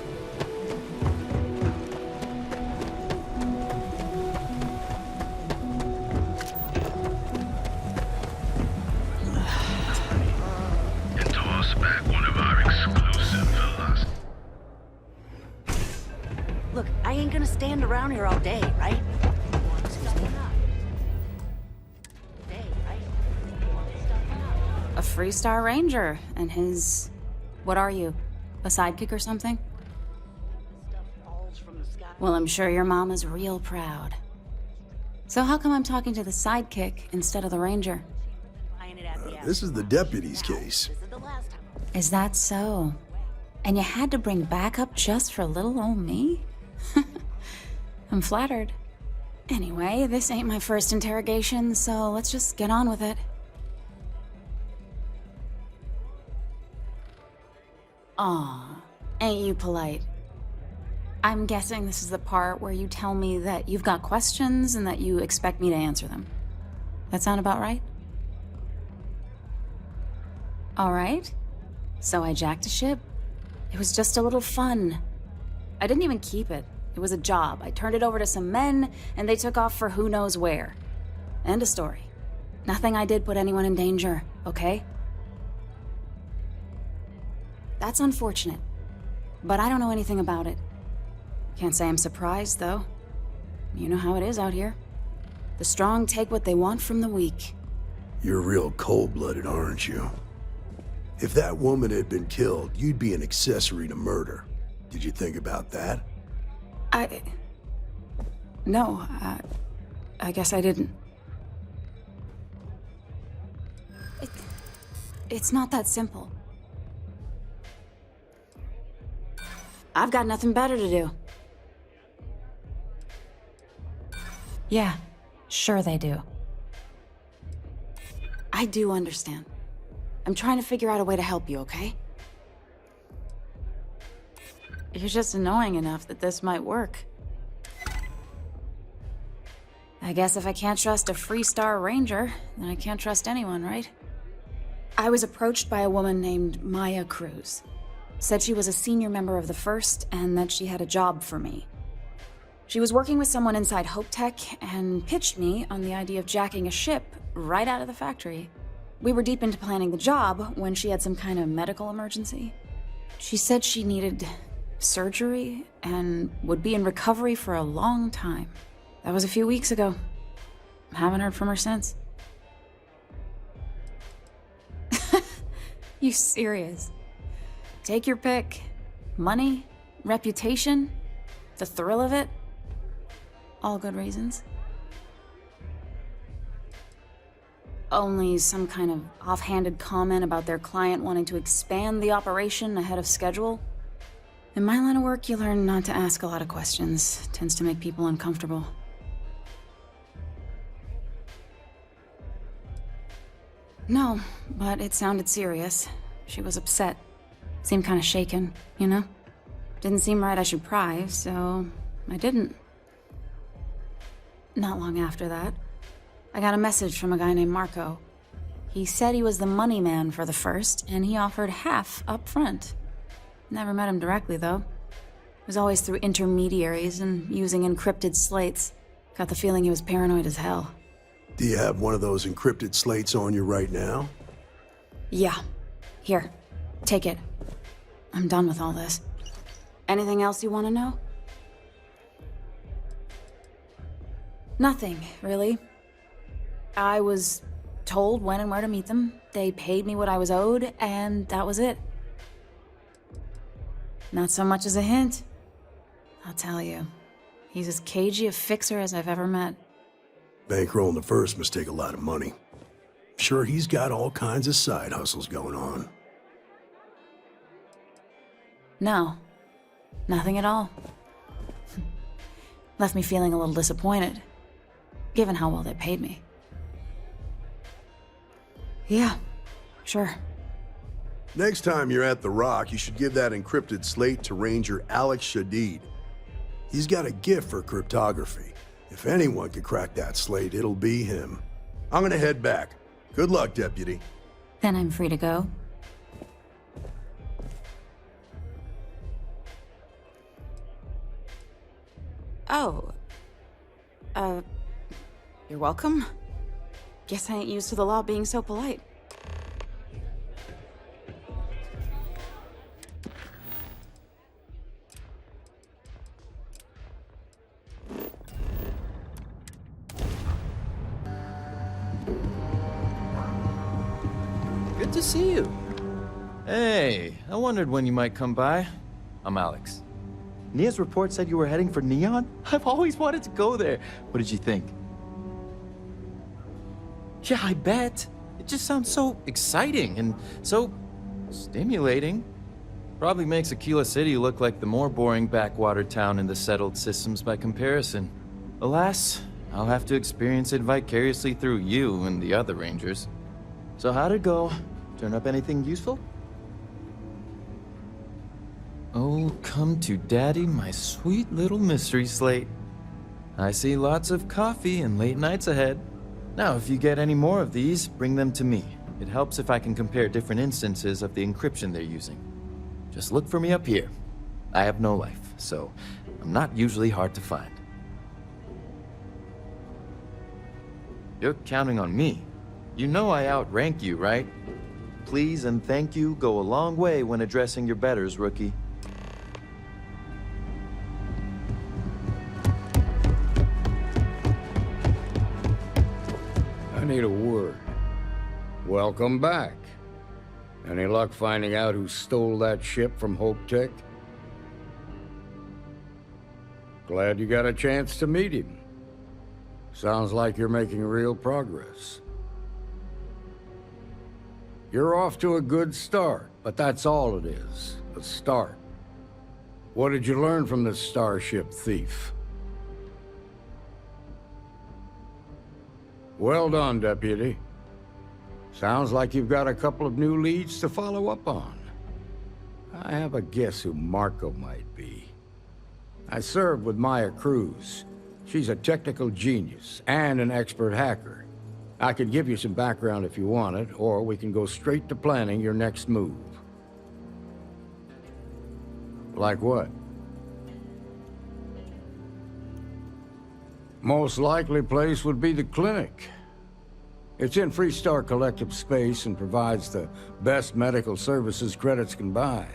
And toss back one of our exclusive villas. Look, I ain't gonna stand around here all day, right? A Freestar Ranger, and his... What are you? A sidekick or something? Well, I'm sure your mom is real proud. So how come I'm talking to the sidekick instead of the Ranger? This is the deputy's case. Is that so? And you had to bring backup just for little old me? I'm flattered. Anyway, this ain't my first interrogation, so let's just get on with it. Aw, ain't you polite? I'm guessing this is the part where you tell me that you've got questions and that you expect me to answer them. That sound about right? All right. So I jacked a ship. It was just a little fun. I didn't even keep it. It was a job. I turned it over to some men, and they took off for who knows where. End of story. Nothing I did put anyone in danger, okay? That's unfortunate, but I don't know anything about it. Can't say I'm surprised, though. You know how it is out here. The strong take what they want from the weak. You're real cold-blooded, aren't you? If that woman had been killed, you'd be an accessory to murder. Did you think about that? No, I guess I didn't. It's not that simple. I've got nothing better to do. Yeah, sure they do. I do understand. I'm trying to figure out a way to help you, okay? You're just annoying enough that this might work. I guess if I can't trust a Freestar Ranger, then I can't trust anyone, right? I was approached by a woman named Maya Cruz. Said she was a senior member of the First and that she had a job for me. She was working with someone inside Hope Tech and pitched me on the idea of jacking a ship right out of the factory. We were deep into planning the job when she had some kind of medical emergency. She said she needed surgery and would be in recovery for a long time. That was a few weeks ago. Haven't heard from her since. You serious? Take your pick. Money, reputation, the thrill of it. All good reasons. Only some kind of offhanded comment about their client wanting to expand the operation ahead of schedule. In my line of work, you learn not to ask a lot of questions. Tends to make people uncomfortable. No, but it sounded serious. She was upset. Seemed kind of shaken, you know? Didn't seem right I should pry, so I didn't. Not long after that, I got a message from a guy named Marco. He said he was the money man for the First, and he offered half up front. Never met him directly, though. It was always through intermediaries and using encrypted slates. Got the feeling he was paranoid as hell. Do you have one of those encrypted slates on you right now? Yeah. Here, take it. I'm done with all this. Anything else you want to know? Nothing, really. I was told when and where to meet them. They paid me what I was owed, and that was it. Not so much as a hint. I'll tell you. He's as cagey a fixer as I've ever met. Bankrolling the first must take a lot of money. Sure, he's got all kinds of side hustles going on. No. Nothing at all. Left me feeling a little disappointed, given how well they paid me. Yeah, sure. Next time you're at the Rock, you should give that encrypted slate to Ranger Alex Shadid. He's got a gift for cryptography. If anyone could crack that slate, it'll be him. I'm gonna head back. Good luck, Deputy. Then I'm free to go. Oh. You're welcome. Guess I ain't used to the law being so polite. Good to see you. Hey, I wondered when you might come by. I'm Alex. Nia's report said you were heading for Neon? I've always wanted to go there. What did you think? Yeah, I bet. It just sounds so exciting and so stimulating. Probably makes Aquila City look like the more boring backwater town in the settled systems by comparison. Alas, I'll have to experience it vicariously through you and the other Rangers. So how'd it go? Turn up anything useful? Oh, come to Daddy, my sweet little mystery slate. I see lots of coffee and late nights ahead. Now, if you get any more of these, bring them to me. It helps if I can compare different instances of the encryption they're using. Just look for me up here. I have no life, so I'm not usually hard to find. You're counting on me. You know I outrank you, right? Please and thank you go a long way when addressing your betters, rookie. I need a word. Welcome back. Any luck finding out who stole that ship from Hope Tech? Glad you got a chance to meet him. Sounds like you're making real progress. You're off to a good start, but that's all it is, a start. What did you learn from this starship thief? Well done, Deputy. Sounds like you've got a couple of new leads to follow up on. I have a guess who Marco might be. I served with Maya Cruz. She's a technical genius and an expert hacker. I could give you some background if you want it, or we can go straight to planning your next move. Like what? Most likely place would be the clinic. It's in Freestar Collective space and provides the best medical services credits can buy.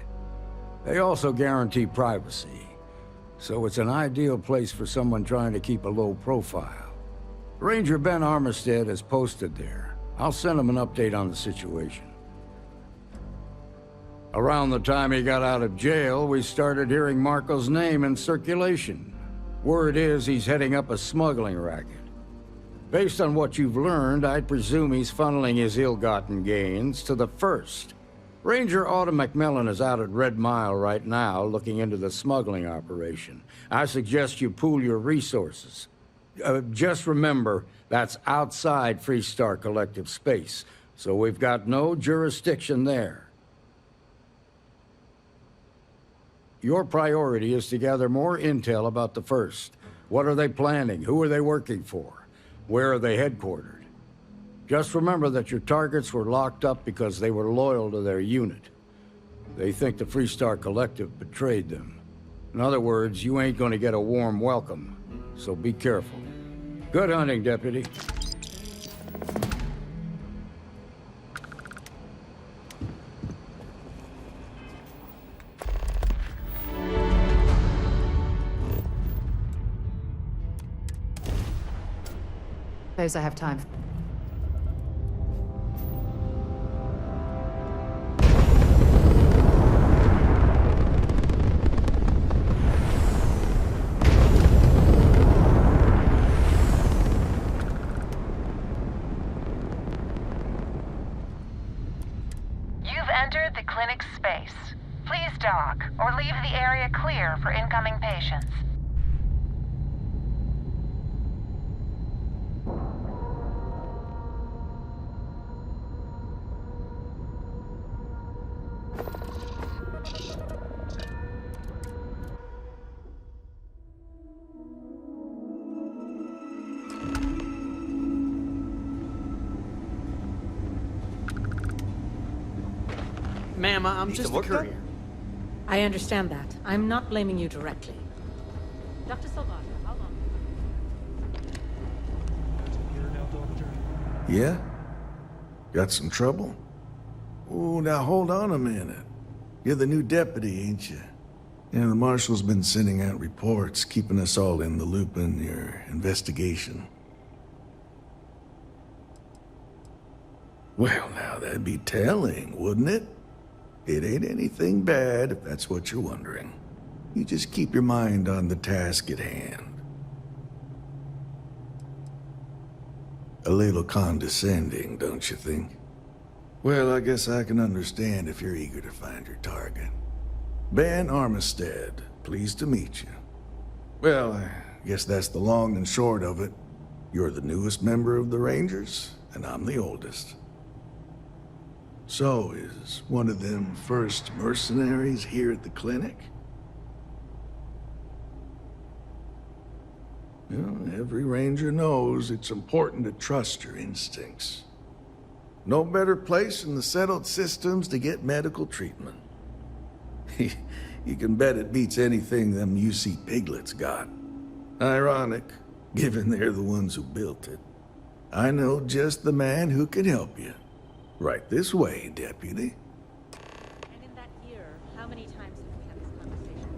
They also guarantee privacy, so it's an ideal place for someone trying to keep a low profile. Ranger Ben Armistead is posted there. I'll send him an update on the situation. Around the time he got out of jail, we started hearing Marco's name in circulation. Word is he's heading up a smuggling racket. Based on what you've learned, I'd presume he's funneling his ill-gotten gains to the First. Ranger Autumn McMillan is out at Red Mile right now looking into the smuggling operation. I suggest you pool your resources. Just remember, that's outside Freestar Collective space, so we've got no jurisdiction there. Your priority is to gather more intel about the First. What are they planning? Who are they working for? Where are they headquartered? Just remember that your targets were locked up because they were loyal to their unit. They think the Freestar Collective betrayed them. In other words, you ain't gonna get a warm welcome, so be careful. Good hunting, Deputy. Suppose I have time. entered the clinic's space. Please dock, or leave the area clear for incoming patients. Ma'am, I'm just a courier. I understand that. I'm not blaming you directly. Dr. Salvato, how long? Yeah? Got some trouble? Oh, now hold on a minute. You're the new deputy, ain't you? Yeah, the marshal's been sending out reports, keeping us all in the loop in your investigation. Well, now that'd be telling, wouldn't it? It ain't anything bad, if that's what you're wondering. You just keep your mind on the task at hand. A little condescending, don't you think? Well, I guess I can understand if you're eager to find your target. Ben Armistead, pleased to meet you. Well, I guess that's the long and short of it. You're the newest member of the Rangers, and I'm the oldest. So, is one of them first mercenaries here at the clinic? Well, every ranger knows it's important to trust your instincts. No better place in the settled systems to get medical treatment. You can bet it beats anything them UC piglets got. Ironic, given they're the ones who built it. I know just the man who can help you. Right this way, Deputy. And in that year, how many times have we had this conversation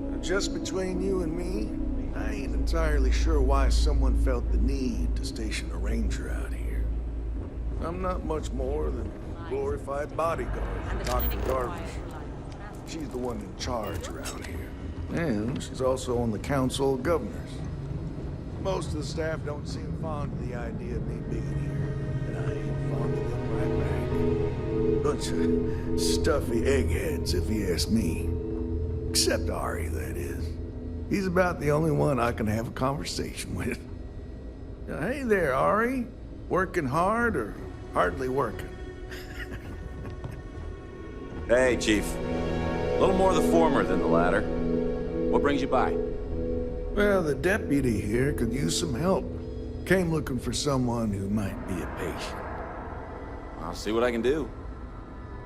about it? Just between you and me, I ain't entirely sure why someone felt the need to station a ranger out here. I'm not much more than a glorified bodyguard for Dr. Darvish. She's the one in charge around here. And she's also on the Council of Governors. Most of the staff don't seem fond of the idea of me being here, and I ain't fond of them right back. Bunch of stuffy eggheads, if you ask me. Except Ari, that is. He's about the only one I can have a conversation with. Hey there, Ari. Working hard or hardly working? Hey, Chief. A little more the former than the latter. What brings you by? Well, the deputy here could use some help. Came looking for someone who might be a patient. I'll see what I can do.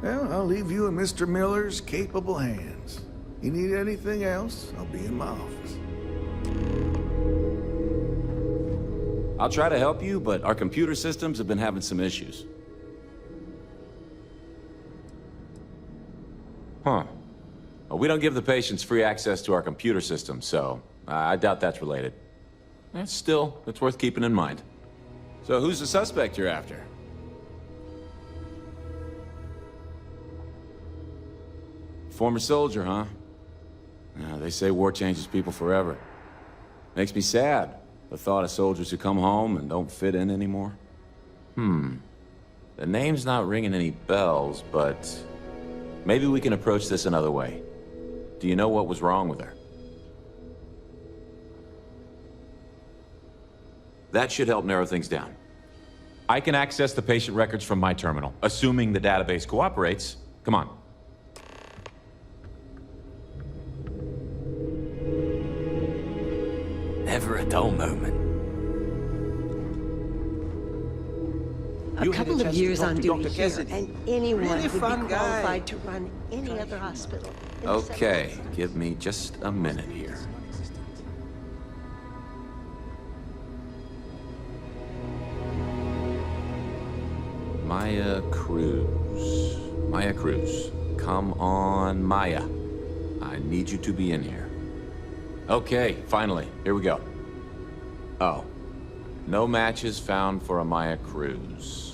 Well, I'll leave you in Mr. Miller's capable hands. You need anything else, I'll be in my office. I'll try to help you, but our computer systems have been having some issues. Huh. Well, we don't give the patients free access to our computer system, so I doubt that's related. Still, it's worth keeping in mind. So who's the suspect you're after? Former soldier, huh? Yeah, they say war changes people forever. Makes me sad, the thought of soldiers who come home and don't fit in anymore. The name's not ringing any bells, but maybe we can approach this another way. Do you know what was wrong with her? That should help narrow things down. I can access the patient records from my terminal, assuming the database cooperates. Come on. Never a dull moment. A couple of years on duty here, and anyone would be qualified to run any other hospital. Okay, give me just a minute here. Maya Cruz. Maya Cruz. Come on, Maya. I need you to be in here. Okay, finally. Here we go. Oh. No matches found for a Maya Cruz.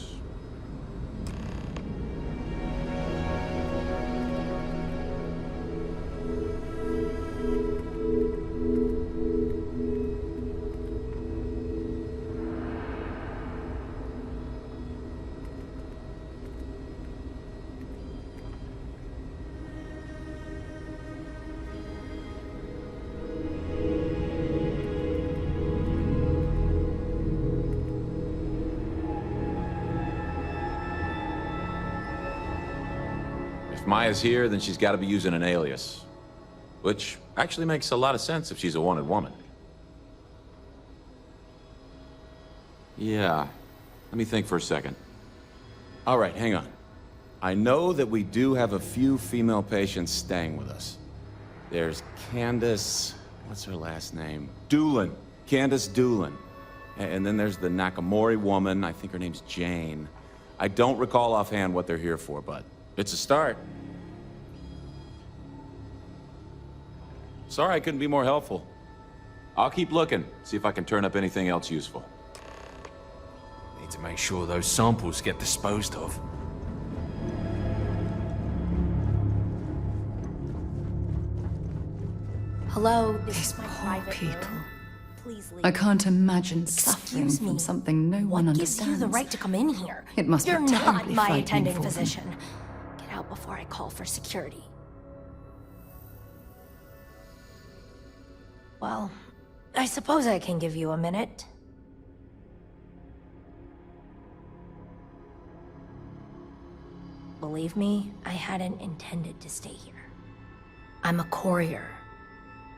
If Maya's here, then she's gotta be using an alias. Which actually makes a lot of sense if she's a wanted woman. Yeah, let me think for a second. All right, hang on. I know that we do have a few female patients staying with us. There's Candace... what's her last name? Doolin. Candace Doolin. And then there's the Nakamori woman. I think her name's Jane. I don't recall offhand what they're here for, but it's a start. Sorry I couldn't be more helpful. I'll keep looking, see if I can turn up anything else useful. Need to make sure those samples get disposed of. Hello, this These is my poor private people. room. Please leave. I can't imagine suffering Excuse from me. something no one What gives understands. you the right to come in here? It must You're be not terribly my frightening attending for them. physician. Get out before I call for security. Well, I suppose I can give you a minute. Believe me, I hadn't intended to stay here. I'm a courier.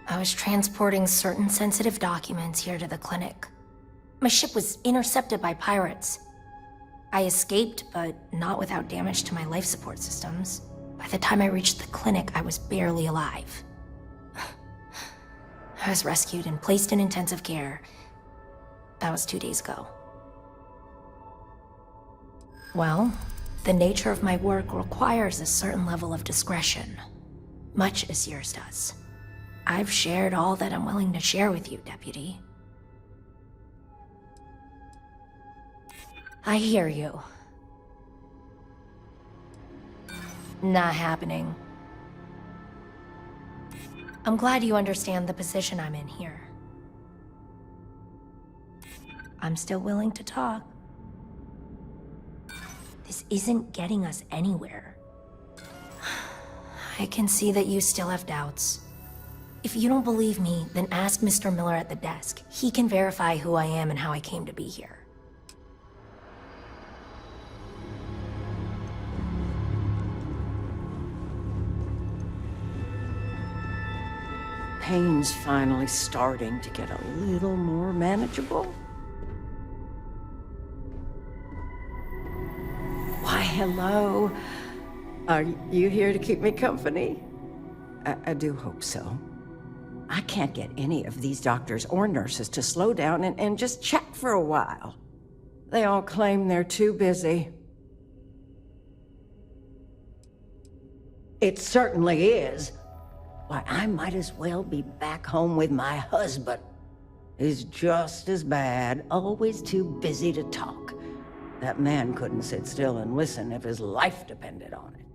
I was transporting certain sensitive documents here to the clinic. My ship was intercepted by pirates. I escaped, but not without damage to my life support systems. By the time I reached the clinic, I was barely alive. I was rescued and placed in intensive care. That was 2 days ago. Well, the nature of my work requires a certain level of discretion, much as yours does. I've shared all that I'm willing to share with you, Deputy. I hear you. Not happening. I'm glad you understand the position I'm in here. I'm still willing to talk. This isn't getting us anywhere. I can see that you still have doubts. If you don't believe me, then ask Mr. Miller at the desk. He can verify who I am and how I came to be here. Pain's finally starting to get a little more manageable. Why, hello. Are you here to keep me company? I do hope so. I can't get any of these doctors or nurses to slow down and just chat for a while. They all claim they're too busy. It certainly is. Why, I might as well be back home with my husband. He's just as bad, always too busy to talk. That man couldn't sit still and listen if his life depended on it.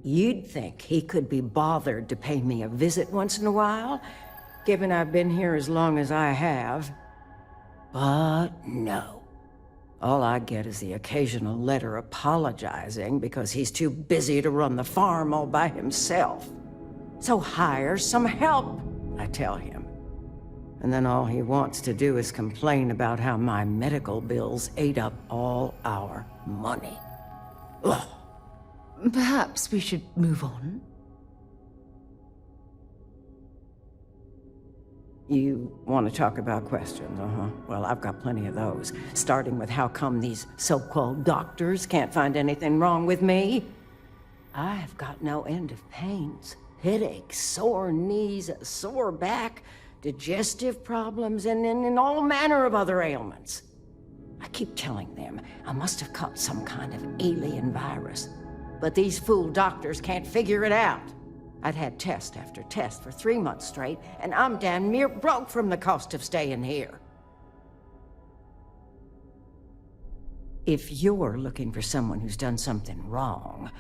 You'd think he could be bothered to pay me a visit once in a while, given I've been here as long as I have. But no. All I get is the occasional letter apologizing because he's too busy to run the farm all by himself. So hire some help, I tell him. And then all he wants to do is complain about how my medical bills ate up all our money. Ugh. Perhaps we should move on. You want to talk about questions, Well, I've got plenty of those. Starting with how come these so-called doctors can't find anything wrong with me? I've got no end of pains. Headaches, sore knees, a sore back, digestive problems, and all manner of other ailments. I keep telling them I must have caught some kind of alien virus. But these fool doctors can't figure it out. I'd had test after test for 3 months straight, and I'm damn near broke from the cost of staying here. If you're looking for someone who's done something wrong,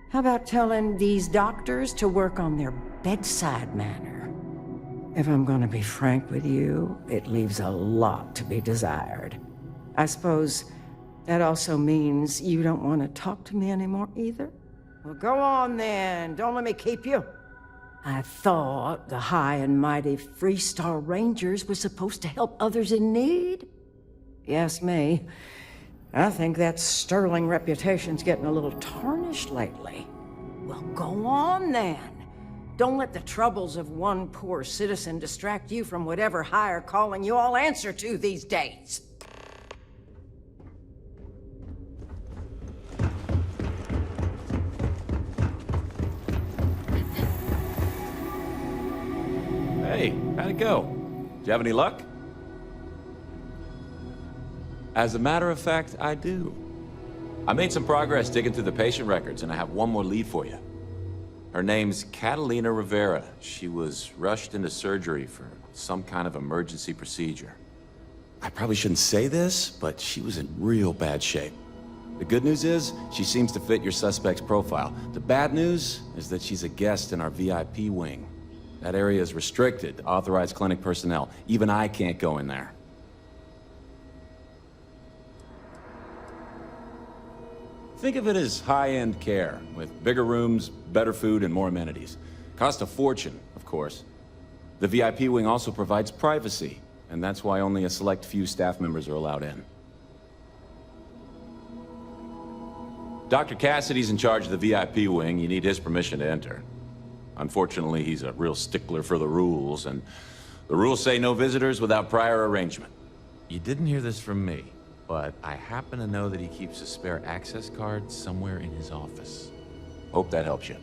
how about telling these doctors to work on their bedside manner? If I'm gonna be frank with you, it leaves a lot to be desired. I suppose that also means you don't want to talk to me anymore either? Well, go on then. Don't let me keep you. I thought the high and mighty Freestar Rangers were supposed to help others in need. Yes, me. I think that sterling reputation's getting a little tarnished lately. Well, go on then. Don't let the troubles of one poor citizen distract you from whatever higher calling you all answer to these days. Hey, how'd it go? Did you have any luck? As a matter of fact, I do. I made some progress digging through the patient records, and I have one more lead for you. Her name's Catalina Rivera. She was rushed into surgery for some kind of emergency procedure. I probably shouldn't say this, but she was in real bad shape. The good news is, she seems to fit your suspect's profile. The bad news is that she's a guest in our VIP wing. That area is restricted to authorized clinic personnel. Even I can't go in there. Think of it as high-end care, with bigger rooms, better food, and more amenities. Cost a fortune, of course. The VIP wing also provides privacy, and that's why only a select few staff members are allowed in. Dr. Cassidy's in charge of the VIP wing. You need his permission to enter. Unfortunately, he's a real stickler for the rules, and the rules say no visitors without prior arrangement. You didn't hear this from me, but I happen to know that he keeps a spare access card somewhere in his office. Hope that helps you.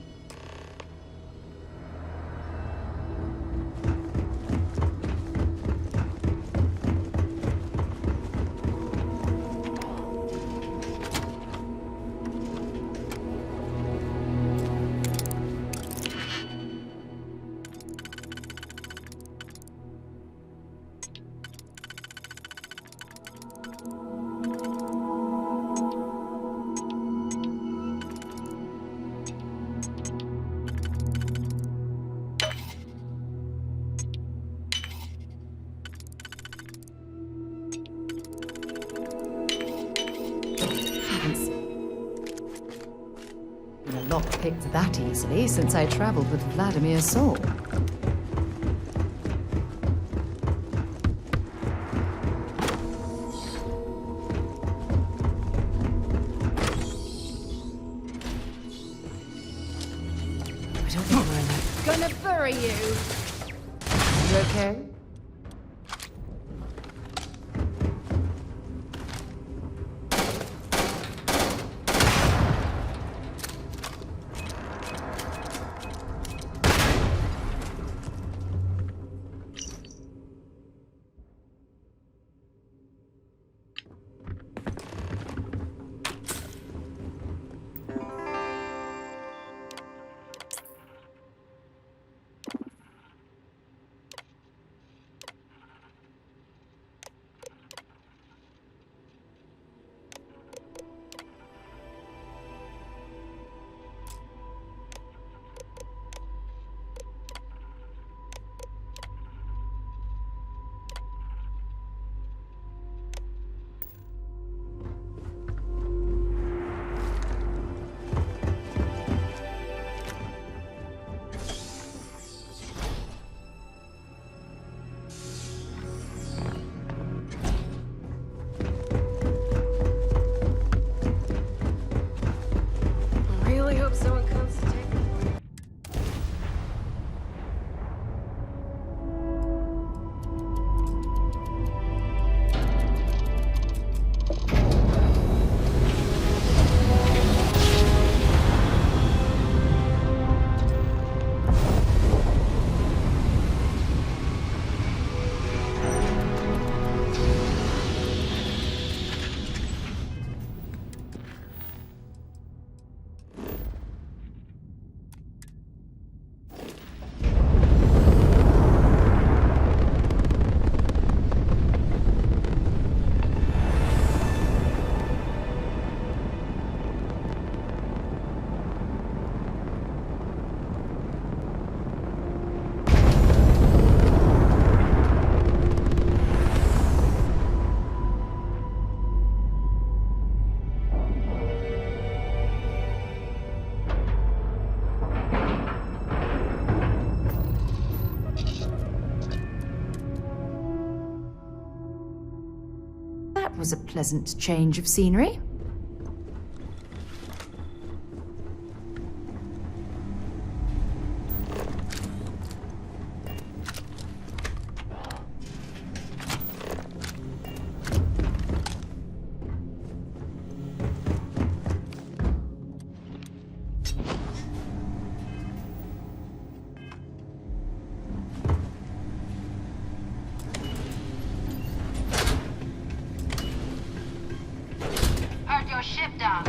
Picked that easily since I traveled with Vladimir's soul. I don't think we're enough. Gonna bury you! You okay? Was a pleasant change of scenery. ship, Doc.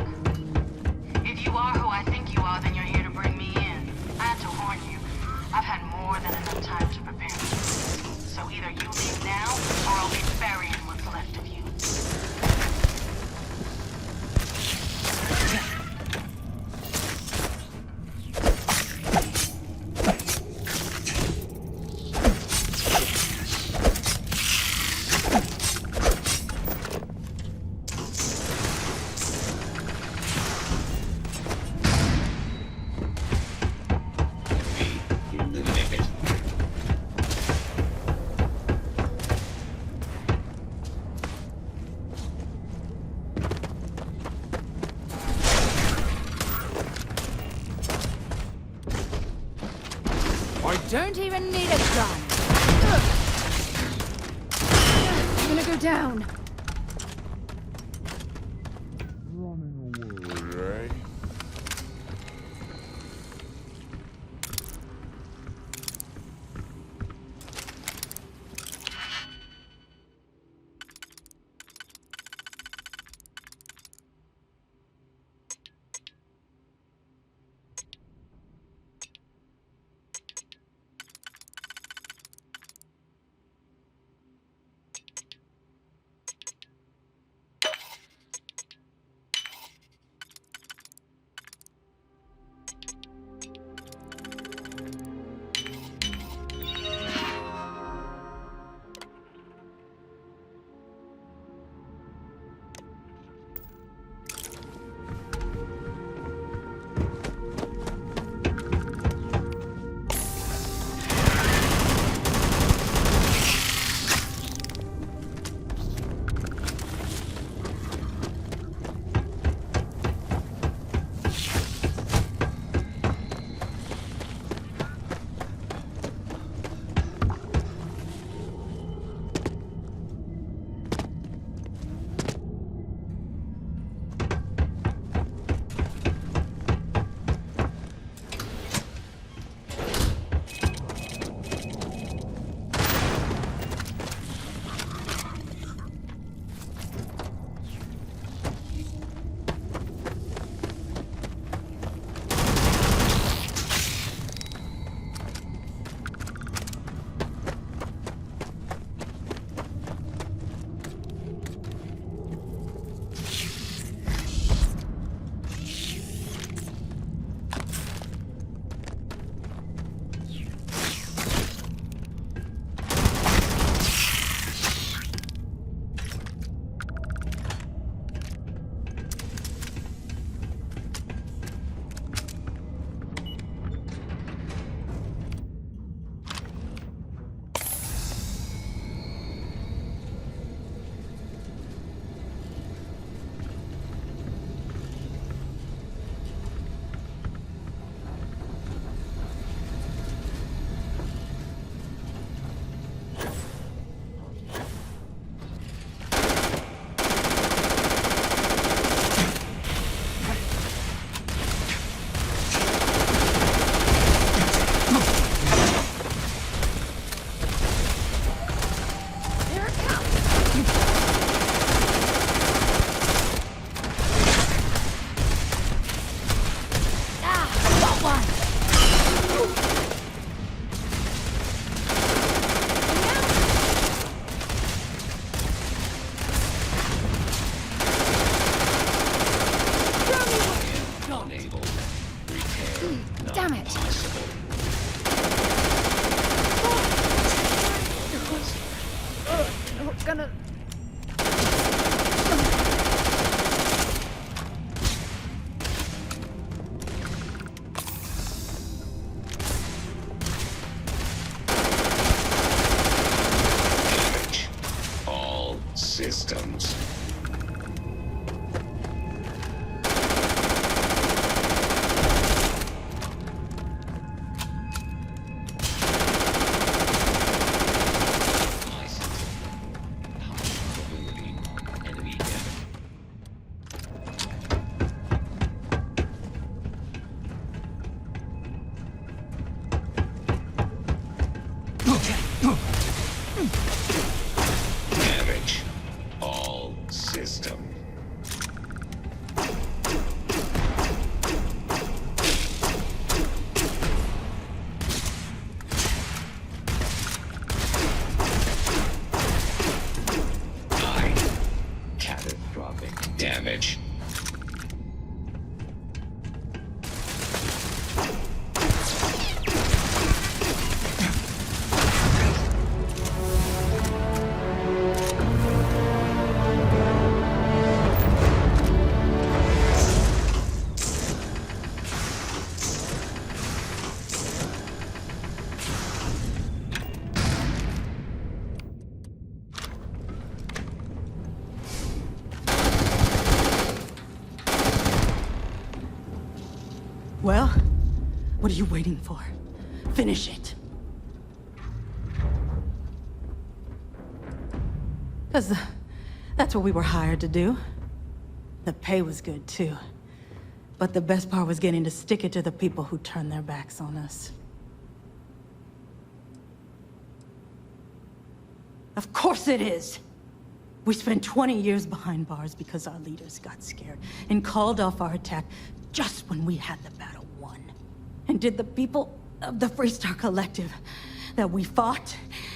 If you are who I think you are, then you're here to bring me in. I have to warn you, I've had more than enough time to prepare for this. So either you leave now, or I'll be burying what's left of you. Don't even need a gun. I'm gonna go down. damage. Well, what are you waiting for? Finish it. Because that's what we were hired to do. The pay was good, too. But the best part was getting to stick it to the people who turned their backs on us. Of course it is! We spent 20 years behind bars because our leaders got scared and called off our attack just when we had the battle won. And did the people of the Freestar Collective that we fought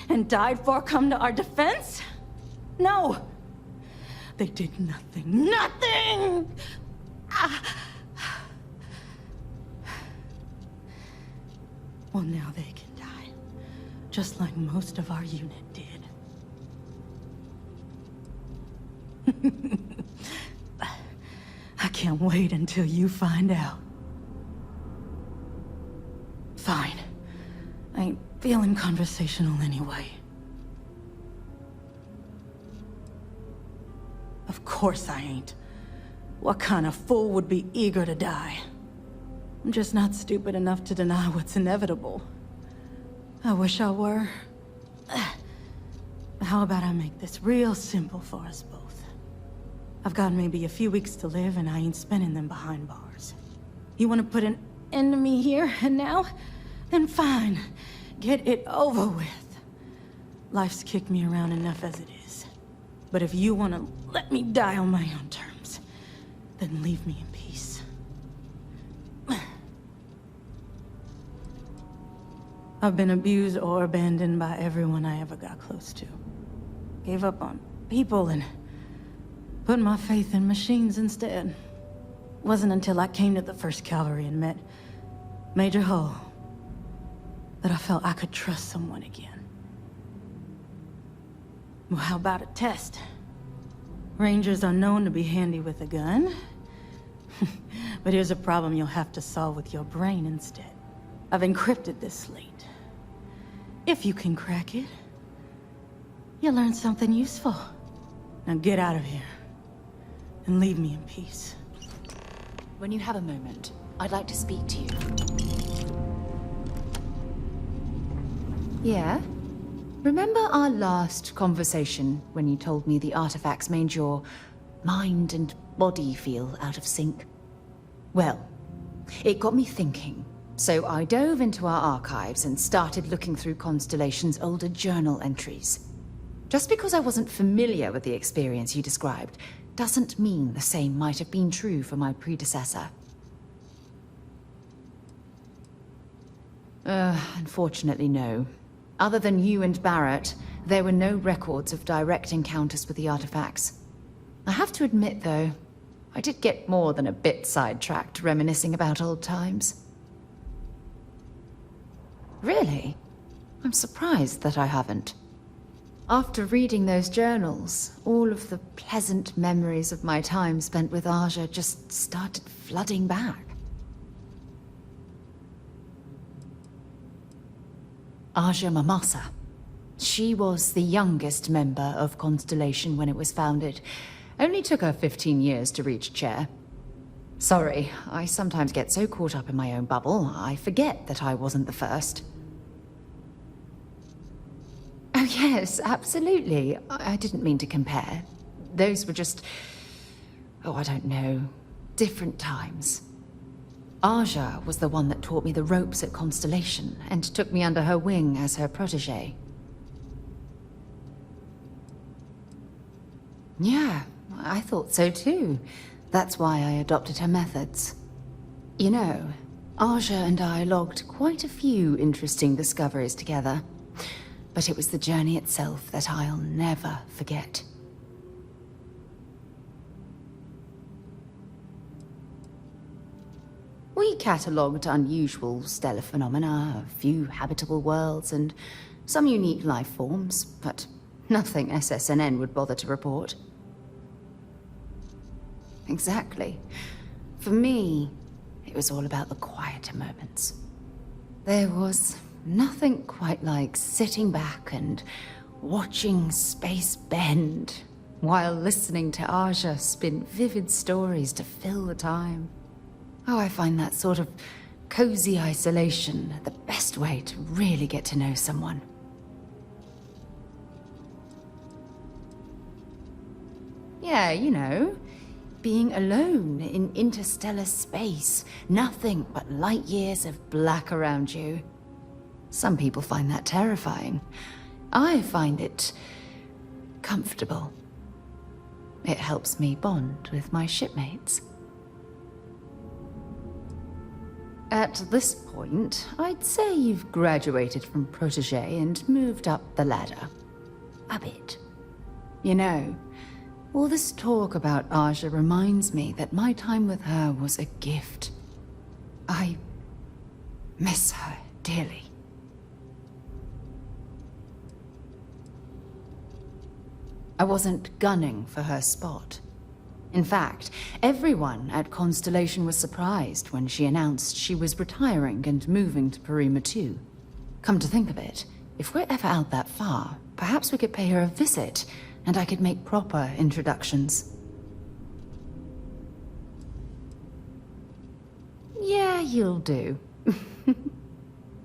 and died for come to our defense? No! They did nothing. Nothing! Well, now they can die. Just like most of our unit did. I can't wait until you find out. Fine. I ain't feeling conversational anyway. Of course I ain't. What kind of fool would be eager to die? I'm just not stupid enough to deny what's inevitable. I wish I were. How about I make this real simple for us both? I've got maybe a few weeks to live, and I ain't spending them behind bars. You want to put an end to me here and now? Then fine. Get it over with. Life's kicked me around enough as it is. But if you want to let me die on my own terms, then leave me in peace. I've been abused or abandoned by everyone I ever got close to. Gave up on people and put my faith in machines instead. Wasn't until I came to the 1st Cavalry and met Major Hull that I felt I could trust someone again. Well, how about a test? Rangers are known to be handy with a gun. But here's a problem you'll have to solve with your brain instead. I've encrypted this slate. If you can crack it, you'll learn something useful. Now get out of here. And leave me in peace. When you have a moment, I'd like to speak to you. Yeah? Remember our last conversation when you told me the artifacts made your mind and body feel out of sync? Well, it got me thinking. So I dove into our archives and started looking through Constellation's older journal entries. Just because I wasn't familiar with the experience you described doesn't mean the same might have been true for my predecessor. Unfortunately, no. Other than you and Barrett, there were no records of direct encounters with the artifacts. I have to admit, though, I did get more than a bit sidetracked reminiscing about old times. Really? I'm surprised that I haven't. After reading those journals, all of the pleasant memories of my time spent with Aja just started flooding back. Aja Mamasa. She was the youngest member of Constellation when it was founded. Only took her 15 years to reach chair. Sorry, I sometimes get so caught up in my own bubble, I forget that I wasn't the first. Oh yes, absolutely. I didn't mean to compare. Those were just... oh, I don't know. Different times. Aja was the one that taught me the ropes at Constellation and took me under her wing as her protege. Yeah, I thought so too. That's why I adopted her methods. You know, Aja and I logged quite a few interesting discoveries together. But it was the journey itself that I'll never forget. We catalogued unusual stellar phenomena, a few habitable worlds, and some unique life forms, but nothing SSNN would bother to report. Exactly. For me, it was all about the quieter moments. There was nothing quite like sitting back and watching space bend while listening to Aja spin vivid stories to fill the time. Oh, I find that sort of cozy isolation the best way to really get to know someone. Yeah, you know, being alone in interstellar space, nothing but light years of black around you. Some people find that terrifying. I find it comfortable. It helps me bond with my shipmates. At this point, I'd say you've graduated from protege and moved up the ladder. A bit. You know, all this talk about Aja reminds me that my time with her was a gift. I miss her dearly. I wasn't gunning for her spot. In fact, everyone at Constellation was surprised when she announced she was retiring and moving to Parima 2. Come to think of it, if we're ever out that far, perhaps we could pay her a visit, and I could make proper introductions. Yeah, you'll do.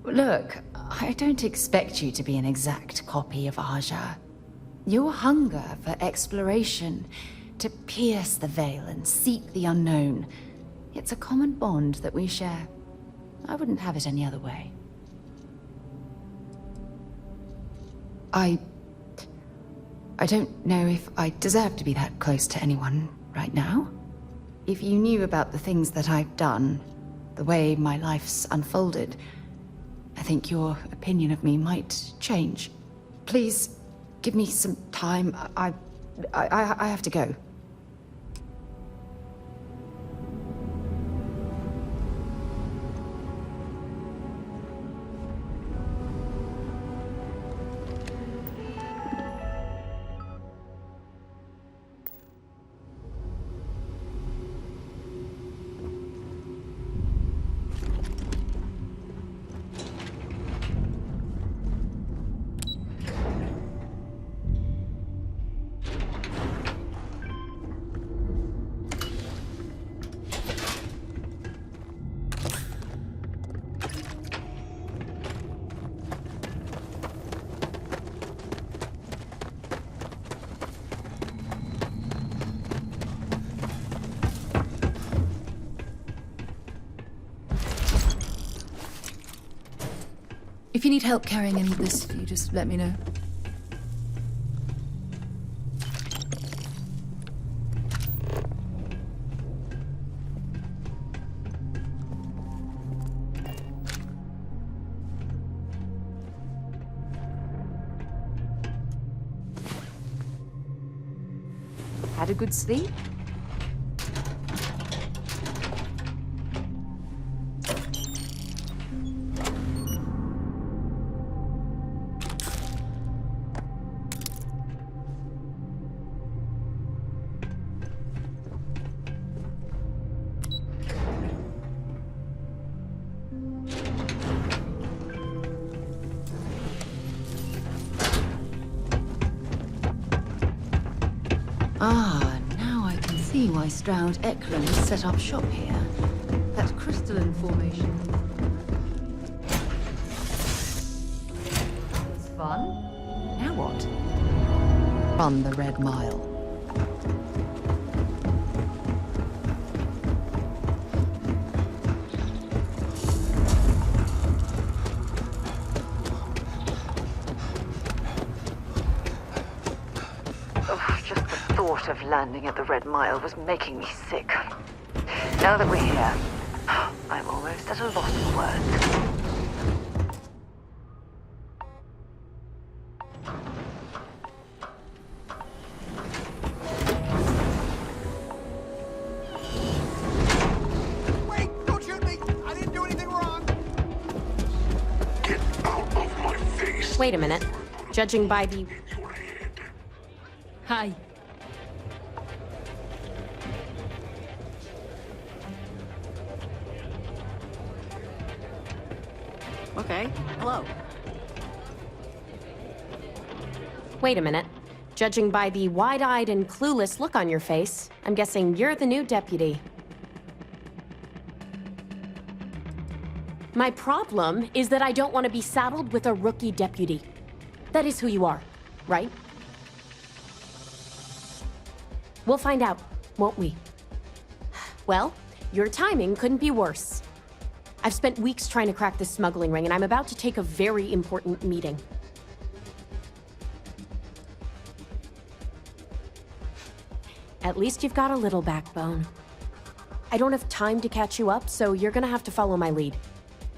Look, I don't expect you to be an exact copy of Aja. Your hunger for exploration, to pierce the veil and seek the unknown, it's a common bond that we share. I wouldn't have it any other way. I don't know if I deserve to be that close to anyone right now. If you knew about the things that I've done, the way my life's unfolded, I think your opinion of me might change. Please, give me some time. I have to go. If you need help carrying any of this, you just let me know. Had a good sleep? Ah, now I can see why Stroud Eklund set up shop here. That crystalline formation. That was fun. Now what? Run the Red Mile. Of landing at the Red Mile was making me sick. Now that we're here, I'm almost at a loss for words. Wait! Don't shoot me! Wait a minute. Judging by the... Hi. Okay, hello. Wait a minute. Judging by the wide-eyed and clueless look on your face, I'm guessing you're the new deputy. My problem is that I don't want to be saddled with a rookie deputy. That is who you are, right? We'll find out, won't we? Well, your timing couldn't be worse. I've spent weeks trying to crack this smuggling ring, and I'm about to take a very important meeting. At least you've got a little backbone. I don't have time to catch you up, so you're gonna have to follow my lead.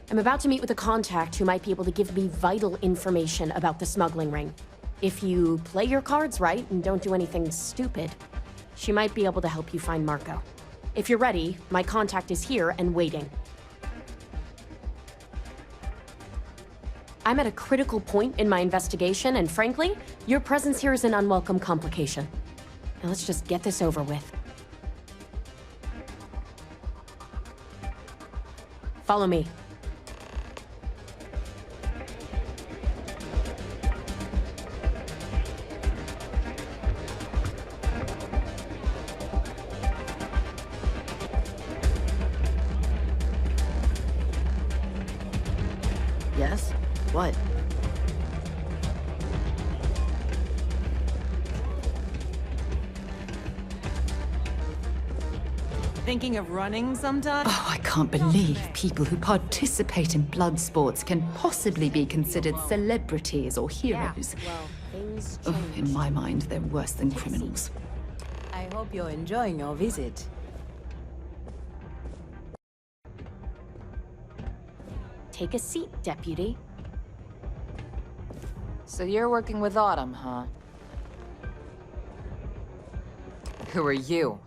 I'm about to meet with a contact who might be able to give me vital information about the smuggling ring. If you play your cards right and don't do anything stupid, she might be able to help you find Marco. If you're ready, my contact is here and waiting. I'm at a critical point in my investigation, and frankly, your presence here is an unwelcome complication. Now let's just get this over with. Follow me. Yes? What? Thinking of running sometime? Oh, I can't believe people who participate in blood sports can possibly be considered celebrities or heroes. Oh, in my mind, they're worse than criminals. I hope you're enjoying your visit. Take a seat, deputy. So you're working with Autumn, huh? Who are you?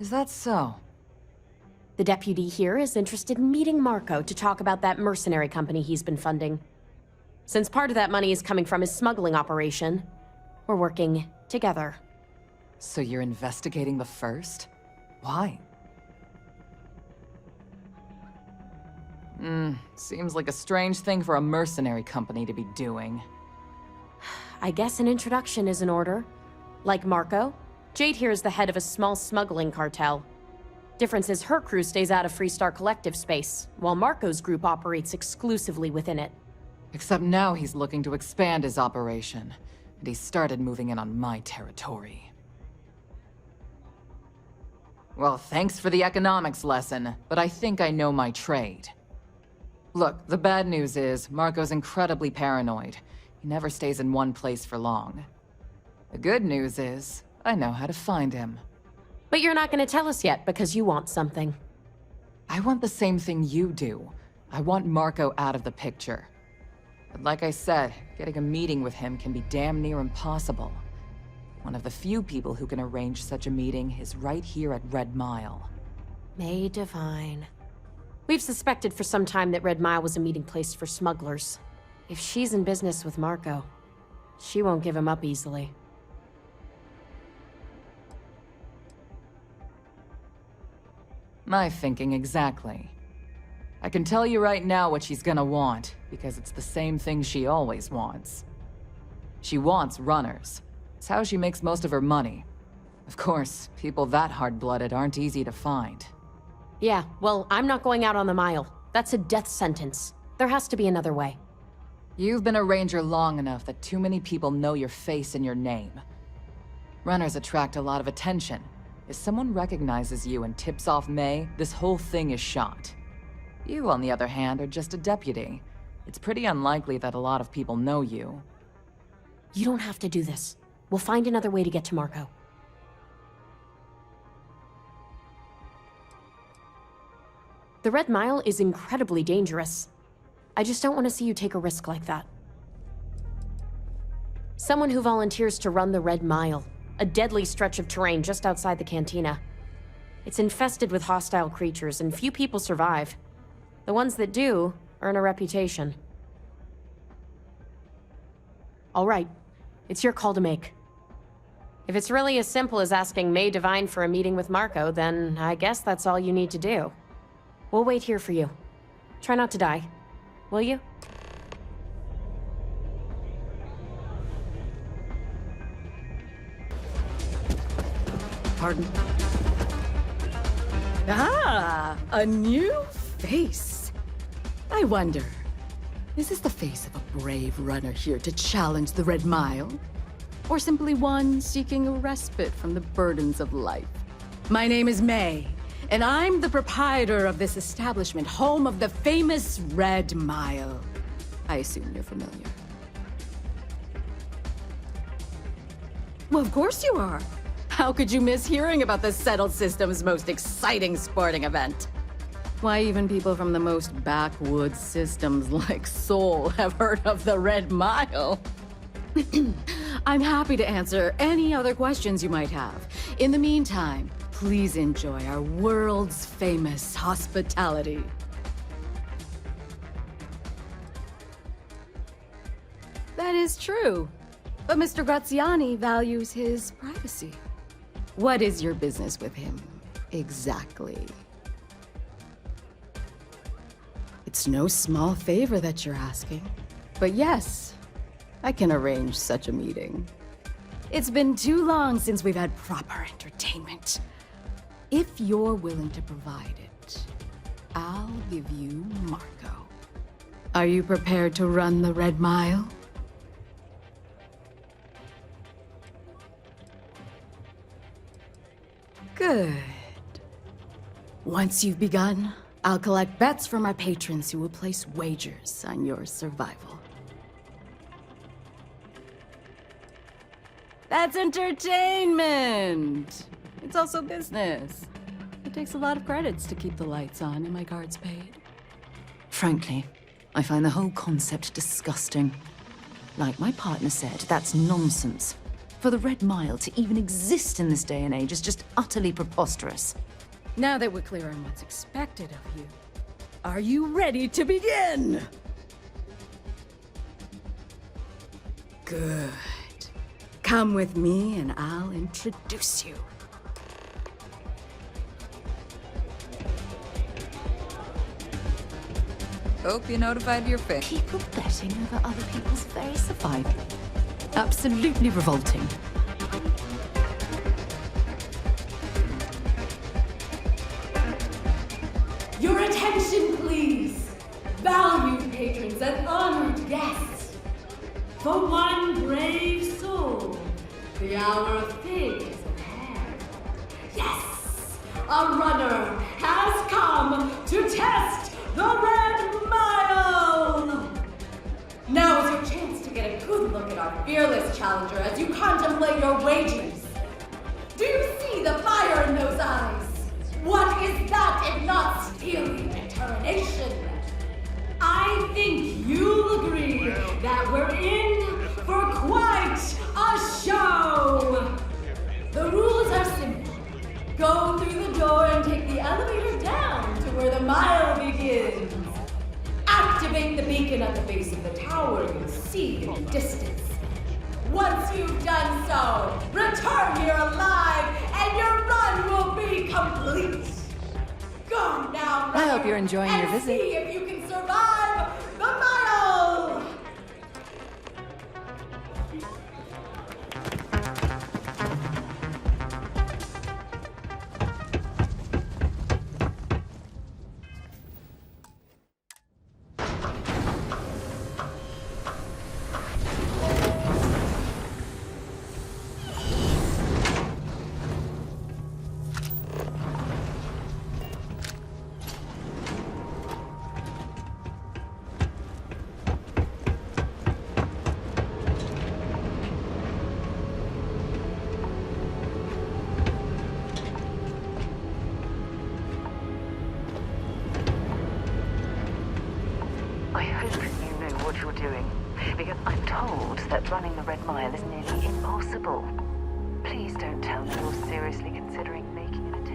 Is that so? The deputy here is interested in meeting Marco to talk about that mercenary company he's been funding. Since part of that money is coming from his smuggling operation, we're working together. So you're investigating the first? Why? Seems like a strange thing for a mercenary company to be doing. I guess an introduction is in order. Like Marco, Jade here is the head of a small smuggling cartel. Difference is her crew stays out of Freestar collective space, while Marco's group operates exclusively within it. Except now he's looking to expand his operation, and he started moving in on my territory. Well, thanks for the economics lesson, but I think I know my trade. Look, the bad news is, Marco's incredibly paranoid. He never stays in one place for long. The good news is, I know how to find him. But you're not gonna tell us yet because you want something. I want the same thing you do. I want Marco out of the picture. But like I said, getting a meeting with him can be damn near impossible. One of the few people who can arrange such a meeting is right here at Red Mile. May Divine. We've suspected for some time that Red Mile was a meeting place for smugglers. If she's in business with Marco, she won't give him up easily. My thinking exactly. I can tell you right now what she's gonna want, because it's the same thing she always wants. She wants runners. It's how she makes most of her money. Of course, people that hard-blooded aren't easy to find. Yeah, well, I'm not going out on the mile. That's a death sentence. There has to be another way. You've been a ranger long enough that too many people know your face and your name. Runners attract a lot of attention. If someone recognizes you and tips off May, this whole thing is shot. You, on the other hand, are just a deputy. It's pretty unlikely that a lot of people know you. You don't have to do this. We'll find another way to get to Marco. The Red Mile is incredibly dangerous. I just don't want to see you take a risk like that. Someone who volunteers to run the Red Mile, a deadly stretch of terrain just outside the cantina. It's infested with hostile creatures, and few people survive. The ones that do earn a reputation. All right, it's your call to make. If it's really as simple as asking May Divine for a meeting with Marco, then I guess that's all you need to do. We'll wait here for you. Try not to die, will you? Pardon? Ah, a new face. I wonder, is this the face of a brave runner here to challenge the Red Mile? Or simply one seeking a respite from the burdens of life? My name is May, and I'm the proprietor of this establishment, home of the famous Red Mile. I assume you're familiar. Well, of course you are. How could you miss hearing about the Settled System's most exciting sporting event? Why, even people from the most backwoods systems like Sol have heard of the Red Mile. I'm happy to answer any other questions you might have. In the meantime, please enjoy our world's famous hospitality. That is true, but Mr. Graziani values his privacy. What is your business with him, exactly? It's no small favor that you're asking, but yes, I can arrange such a meeting. It's been too long since we've had proper entertainment. If you're willing to provide it, I'll give you Marco. Are you prepared to run the Red Mile? Good. Once you've begun, I'll collect bets from our patrons who will place wagers on your survival. That's entertainment! It's also business. It takes a lot of credits to keep the lights on and my guards paid. Frankly, I find the whole concept disgusting. Like my partner said, that's nonsense. For the Red Mile to even exist in this day and age is just utterly preposterous. Now that we're clear on what's expected of you, are you ready to begin? Good. Come with me and I'll introduce you. Hope you notified your family. People betting over other people's very survival. Absolutely revolting. Your attention, please! Valued patrons and honored guests! For one brave soul, the hour of fate is at hand. Yes! A runner has come to test the Red Mile! Now is your chance to get a good look at our fearless challenger as you contemplate your wagers. Do you see the fire in those eyes? What is that if not steely determination? I think you'll agree that we're in for quite a show! The rules are simple. Go through the door and take the elevator down to where the mile begins. Activate the beacon at the base of the tower you'll see in the distance. Once you've done so, return here alive and your run will be complete. Go now, I hope you're enjoying your visit. See if you can survive the mile! I hope you know what you're doing, because I'm told that running the Red Mile is nearly impossible. Please don't tell me you're seriously considering making an attempt.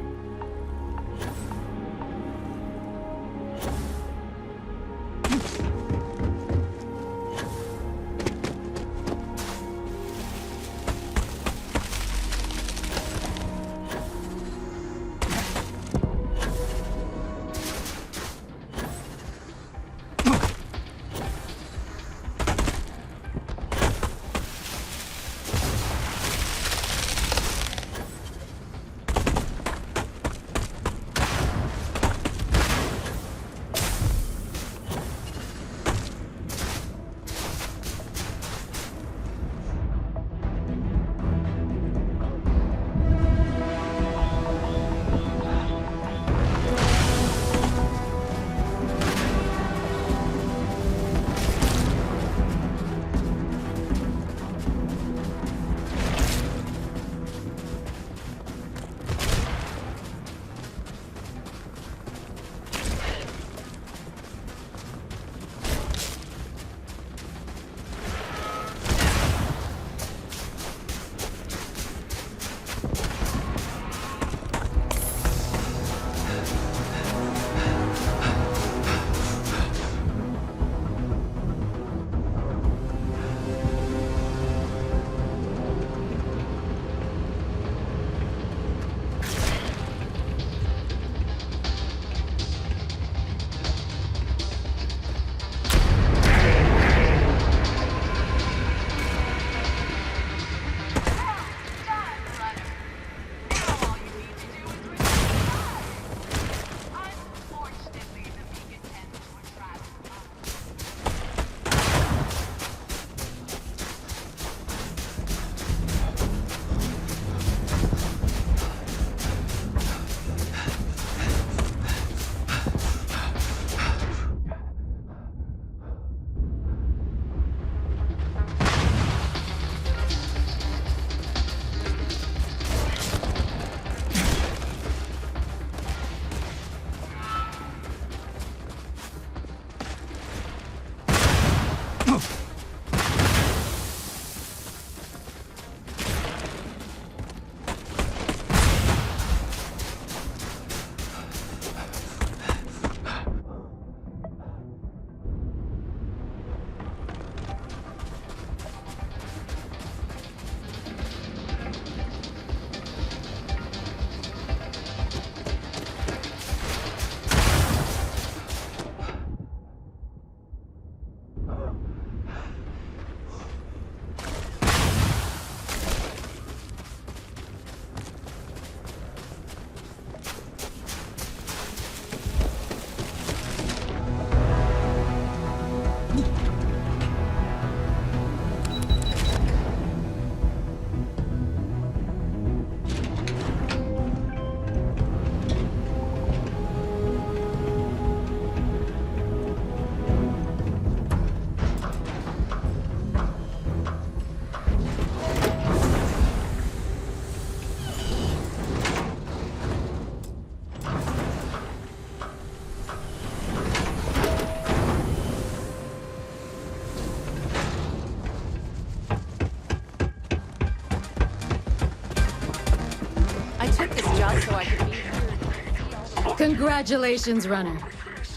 just so I could be here. Congratulations, Runner.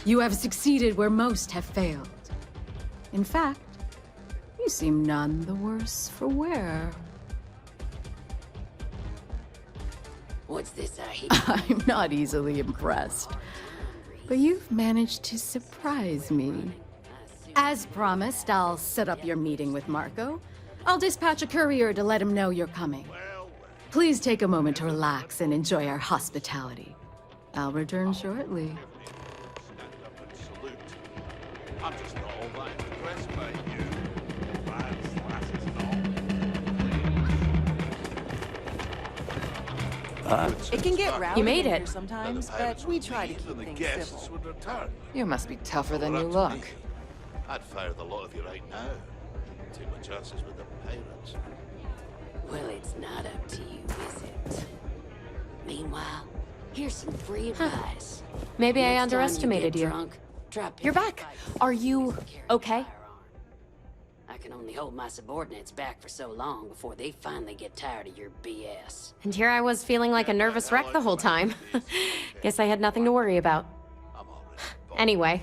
You have succeeded where most have failed. In fact, you seem none the worse for wear. What's this I hear? I'm not easily impressed. But you've managed to surprise me. As promised, I'll set up your meeting with Marco. I'll dispatch a courier to let him know you're coming. Please take a moment to relax and enjoy our hospitality. I'll return shortly. I'm just not all that impressed by you. It can get rowdy You made in it. here sometimes, but we try to keep things civil. You must be tougher than you look. I'd fire the lot of you right now. Take my chances with the pirates. Well, it's not up to you, is it? Meanwhile, here's some free advice. Maybe I Next time you underestimated get you. drunk, drop You're your back. Are you okay? I can only hold my subordinates back for so long before they finally get tired of your BS. And here I was feeling like a nervous wreck the whole time. Guess I had nothing to worry about. Anyway,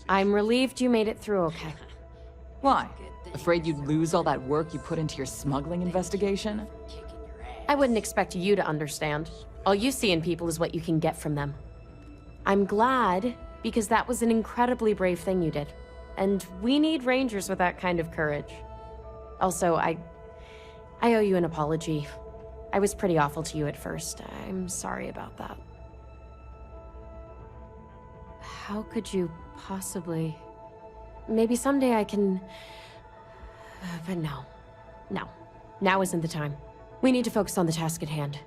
I'm relieved you made it through okay. Why? Afraid you'd lose all that work you put into your smuggling investigation? I wouldn't expect you to understand. All you see in people is what you can get from them. I'm glad, because that was an incredibly brave thing you did. And we need rangers with that kind of courage. Also, I owe you an apology. I was pretty awful to you at first. I'm sorry about that. How could you possibly... Maybe someday I can... But no. No. Now isn't the time. We need to focus on the task at hand.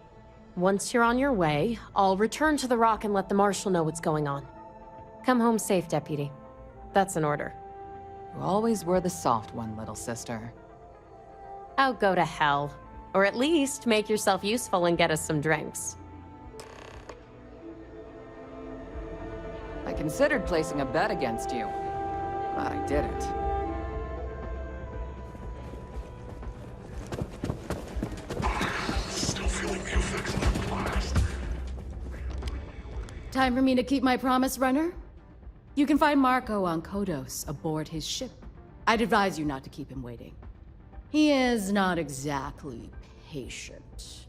Once you're on your way, I'll return to the Rock and let the Marshal know what's going on. Come home safe, Deputy. That's an order. You always were the soft one, little sister. Oh, go to hell. Or at least make yourself useful and get us some drinks. I considered placing a bet against you, but I didn't. Still feeling the effects of that blast. Time for me to keep my promise, Runner? You can find Marco on Kodos aboard his ship. I'd advise you not to keep him waiting. He is not exactly patient.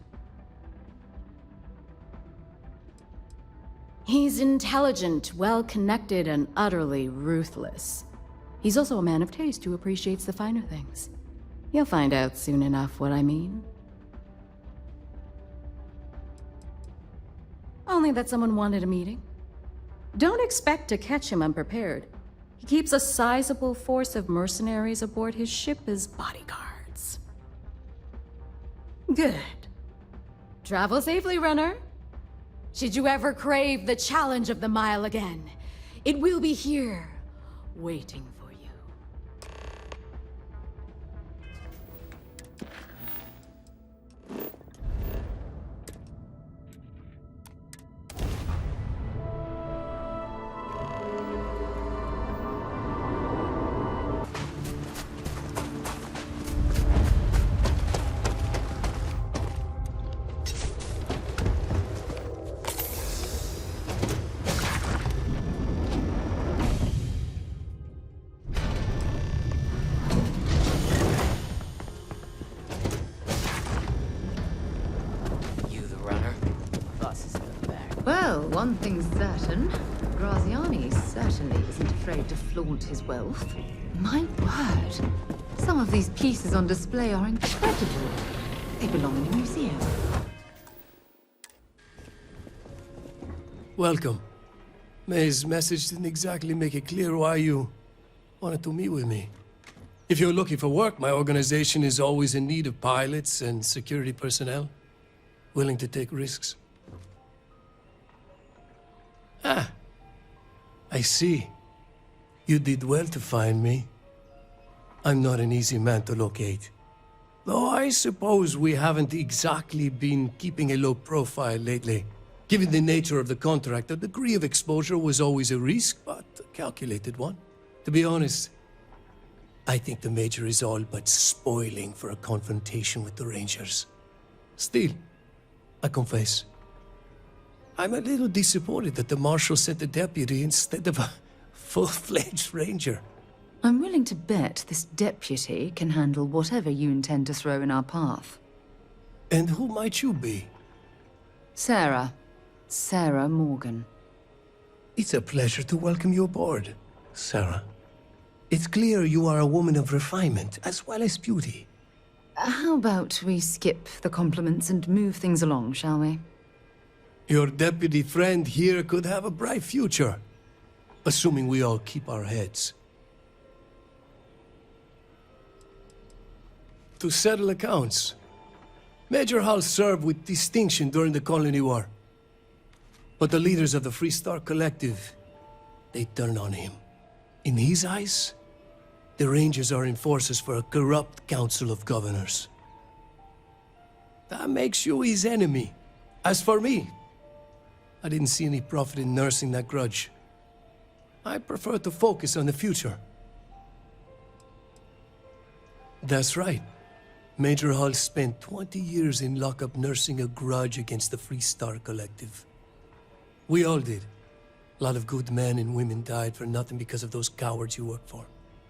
He's intelligent, well-connected, and utterly ruthless. He's also a man of taste who appreciates the finer things. You'll find out soon enough what I mean. Only that someone wanted a meeting. Don't expect to catch him unprepared. He keeps a sizable force of mercenaries aboard his ship as bodyguards. Good. Travel safely, Runner. Should you ever crave the challenge of the mile again, it will be here, waiting for you. Well, one thing's certain. Graziani certainly isn't afraid to flaunt his wealth. My word. Some of these pieces on display are incredible. They belong in a museum. Welcome. May's message didn't exactly make it clear why you wanted to meet with me. If you're looking for work, my organization is always in need of pilots and security personnel, willing to take risks. Ah, I see. You did well to find me. I'm not an easy man to locate. Though I suppose we haven't exactly been keeping a low profile lately. Given the nature of the contract, a degree of exposure was always a risk, but a calculated one. To be honest, I think the Major is all but spoiling for a confrontation with the Rangers. Still, I confess, I'm a little disappointed that the Marshal sent a deputy instead of a full-fledged ranger. I'm willing to bet this deputy can handle whatever you intend to throw in our path. And who might you be? Sarah. Sarah Morgan. It's a pleasure to welcome you aboard, Sarah. It's clear you are a woman of refinement as well as beauty. How about we skip the compliments and move things along, shall we? Your deputy friend here could have a bright future, assuming we all keep our heads. To settle accounts, Major Hull served with distinction during the Colony War. But the leaders of the Freestar Collective, they turned on him. In his eyes, the Rangers are enforcers for a corrupt Council of Governors. That makes you his enemy. As for me, I didn't see any profit in nursing that grudge. I prefer to focus on the future. That's right. Major Hull spent 20 years in lockup nursing a grudge against the Freestar Collective. We all did. A lot of good men and women died for nothing because of those cowards you work for.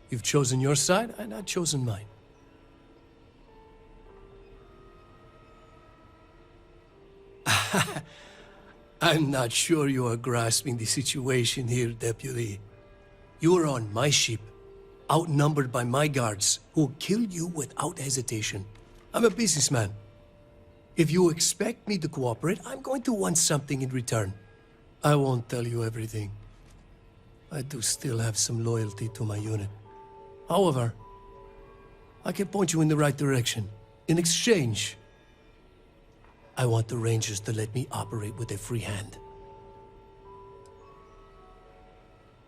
You've chosen your side, and I've chosen mine. I'm not sure you are grasping the situation here, Deputy. You are on my ship, outnumbered by my guards, who will kill you without hesitation. I'm a businessman. If you expect me to cooperate, I'm going to want something in return. I won't tell you everything. I do still have some loyalty to my unit. However, I can point you in the right direction. In exchange, I want the Rangers to let me operate with a free hand.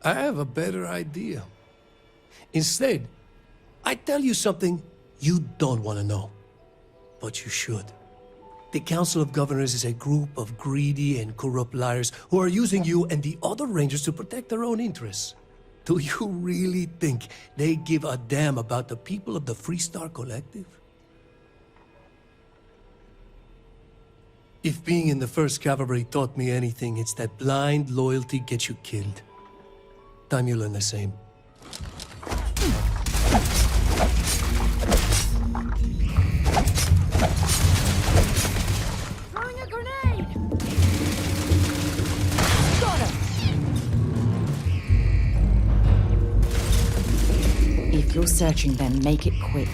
I have a better idea. Instead, I tell you something you don't want to know. But you should. The Council of Governors is a group of greedy and corrupt liars who are using you and the other Rangers to protect their own interests. Do you really think they give a damn about the people of the Freestar Collective? If being in the 1st Cavalry taught me anything, it's that blind loyalty gets you killed. Time you learn the same. Throwing a grenade! Got him! If you're searching them, make it quick.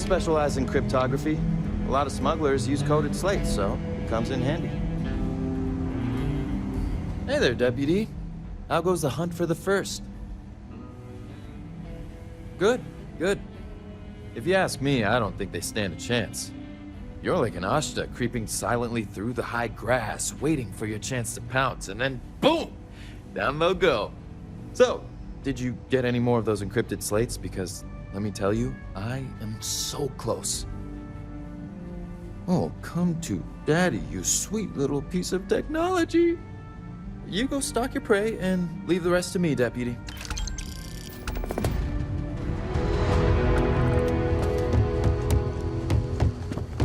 specialize in cryptography. A lot of smugglers use coded slates, so it comes in handy. Hey there, Deputy. How goes the hunt for the first? Good, good. If you ask me, I don't think they stand a chance. You're like an Ashta creeping silently through the high grass, waiting for your chance to pounce, and then boom! Down they'll go. So, did you get any more of those encrypted slates? Because, let me tell you, I am so close. Oh, come to Daddy, you sweet little piece of technology. You go stalk your prey and leave the rest to me, Deputy.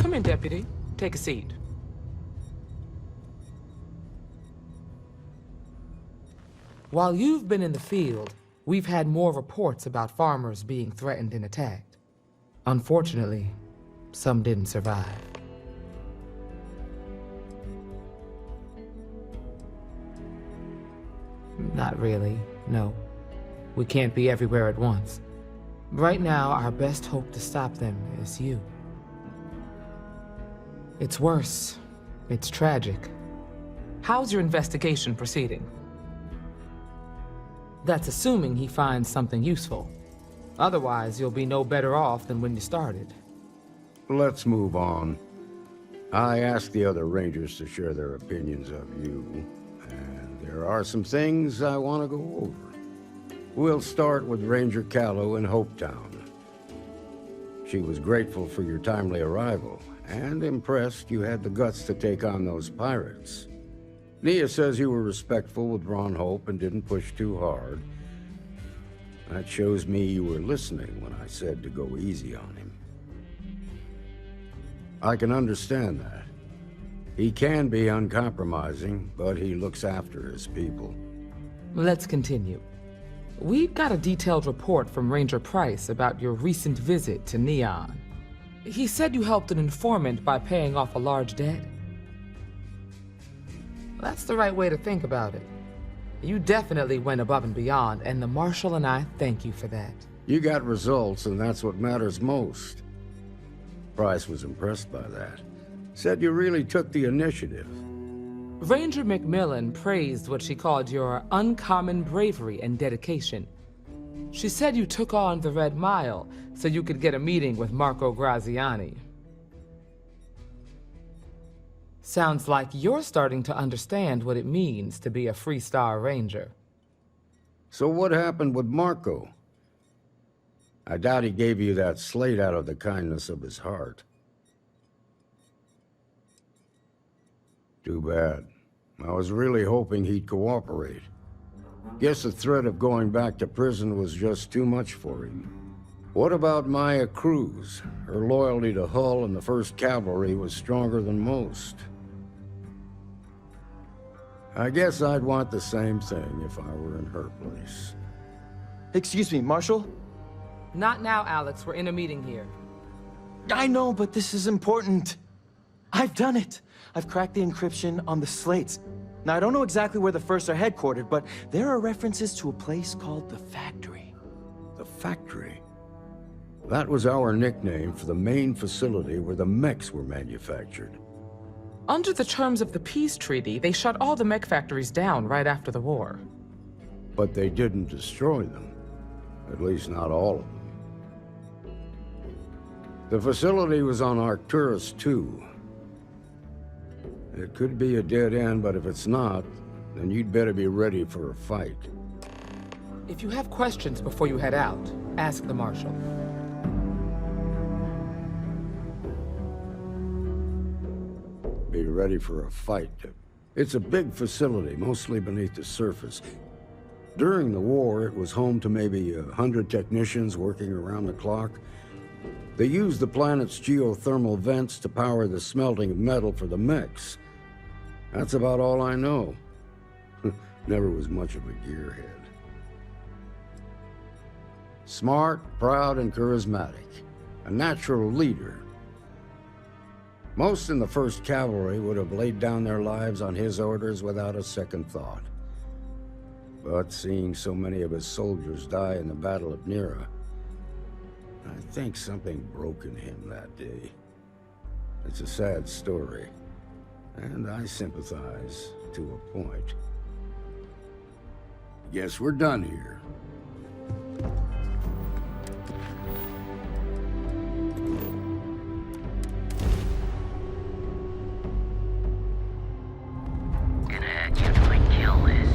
Come in, Deputy. Take a seat. While you've been in the field, we've had more reports about farmers being threatened and attacked. Unfortunately, some didn't survive. Not really, no. We can't be everywhere at once. Right now, our best hope to stop them is you. It's worse. It's tragic. How's your investigation proceeding? That's assuming he finds something useful. Otherwise, you'll be no better off than when you started. Let's move on. I asked the other Rangers to share their opinions of you, and there are some things I want to go over. We'll start with Ranger Callow in Hopetown. She was grateful for your timely arrival, and impressed you had the guts to take on those pirates. Nia says you were respectful with Ron Hope and didn't push too hard. That shows me you were listening when I said to go easy on him. I can understand that. He can be uncompromising, but he looks after his people. Let's continue. We've got a detailed report from Ranger Price about your recent visit to Neon. He said you helped an informant by paying off a large debt. That's the right way to think about it. You definitely went above and beyond, and the Marshal and I thank you for that. You got results, and that's what matters most. Price was impressed by that. Said you really took the initiative. Ranger McMillan praised what she called your uncommon bravery and dedication. She said you took on the Red Mile so you could get a meeting with Marco Graziani. Sounds like you're starting to understand what it means to be a Freestar Ranger. So what happened with Marco? I doubt he gave you that slate out of the kindness of his heart. Too bad. I was really hoping he'd cooperate. Guess the threat of going back to prison was just too much for him. What about Maya Cruz? Her loyalty to Hull and the 1st Cavalry was stronger than most. I guess I'd want the same thing if I were in her place. Excuse me, Marshal? Not now, Alex. We're in a meeting here. I know, but this is important. I've done it. I've cracked the encryption on the slates. Now, I don't know exactly where the First are headquartered, but there are references to a place called the Factory. The Factory? That was our nickname for the main facility where the mechs were manufactured. Under the terms of the peace treaty, they shut all the mech factories down right after the war. But they didn't destroy them. At least not all of them. The facility was on Arcturus 2. It could be a dead end, but if it's not, then you'd better be ready for a fight. If you have questions before you head out, ask the Marshal. Be ready for a fight. It's a big facility, mostly beneath the surface. During the war, it was home to maybe 100 technicians working around the clock. They used the planet's geothermal vents to power the smelting of metal for the mechs. That's about all I know. Never was much of a gearhead. Smart, proud, and charismatic. A natural leader. Most in the 1st Cavalry would have laid down their lives on his orders without a second thought. But seeing so many of his soldiers die in the Battle of Nera, I think something broke in him that day. It's a sad story, and I sympathize to a point. Guess we're done here. Gonna add you to my kill list.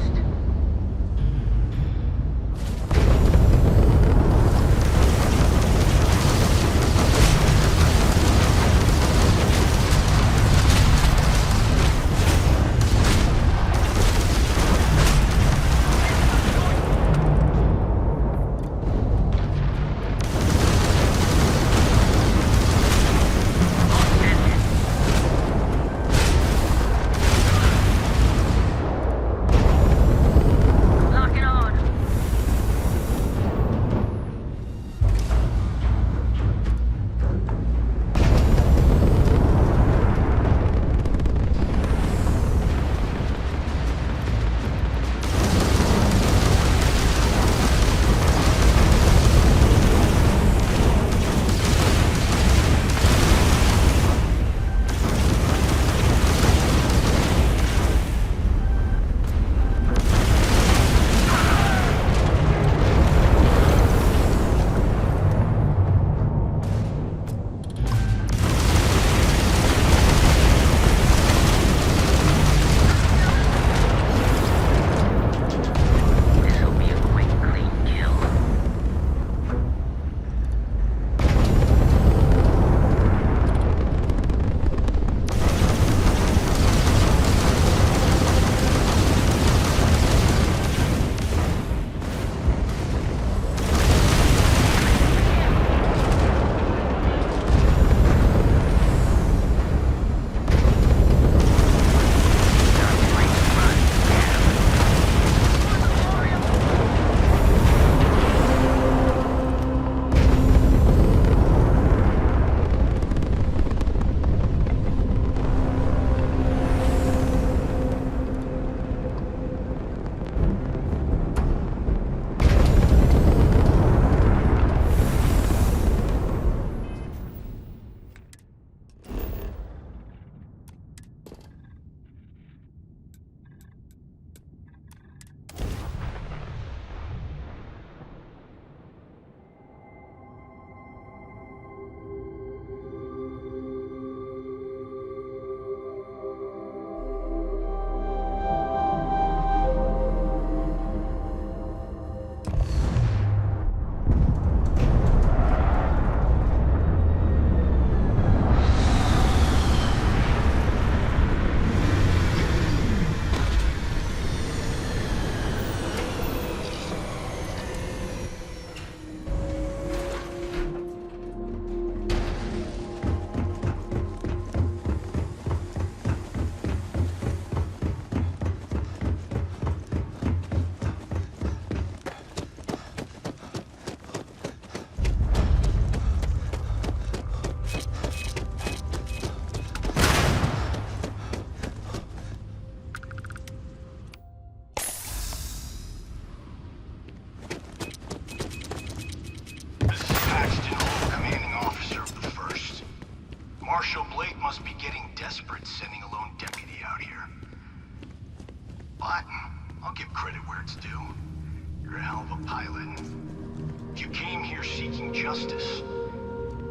Justice.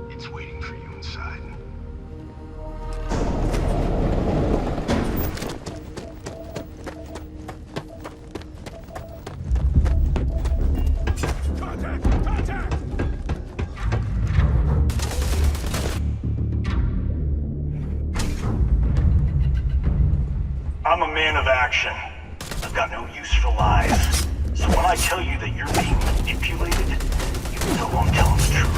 It's waiting for you inside. Contact! Contact! I'm a man of action. I've got no use for lies. So when I tell you that you're being manipulated, you know I'm telling the truth.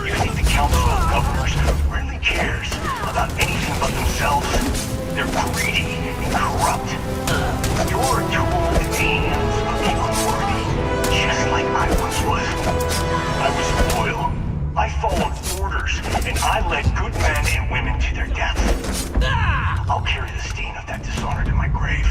You think the Council of Governors really cares about anything but themselves? They're greedy and corrupt. You're a tool in the hands of the unworthy, just like I once was. I was loyal. I followed orders, and I led good men and women to their deaths. I'll carry the stain of that dishonor to my grave.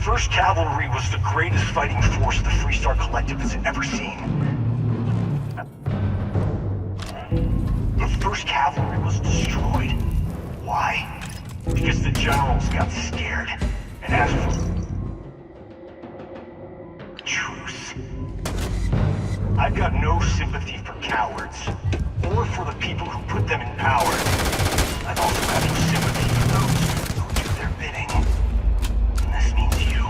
First Cavalry was the greatest fighting force the Freestar Collective has ever seen. The First Cavalry was destroyed. Why? Because the generals got scared and asked for truce. I've got no sympathy for cowards, or for the people who put them in power. I've also got no sympathy for those who do their bidding. And this means you.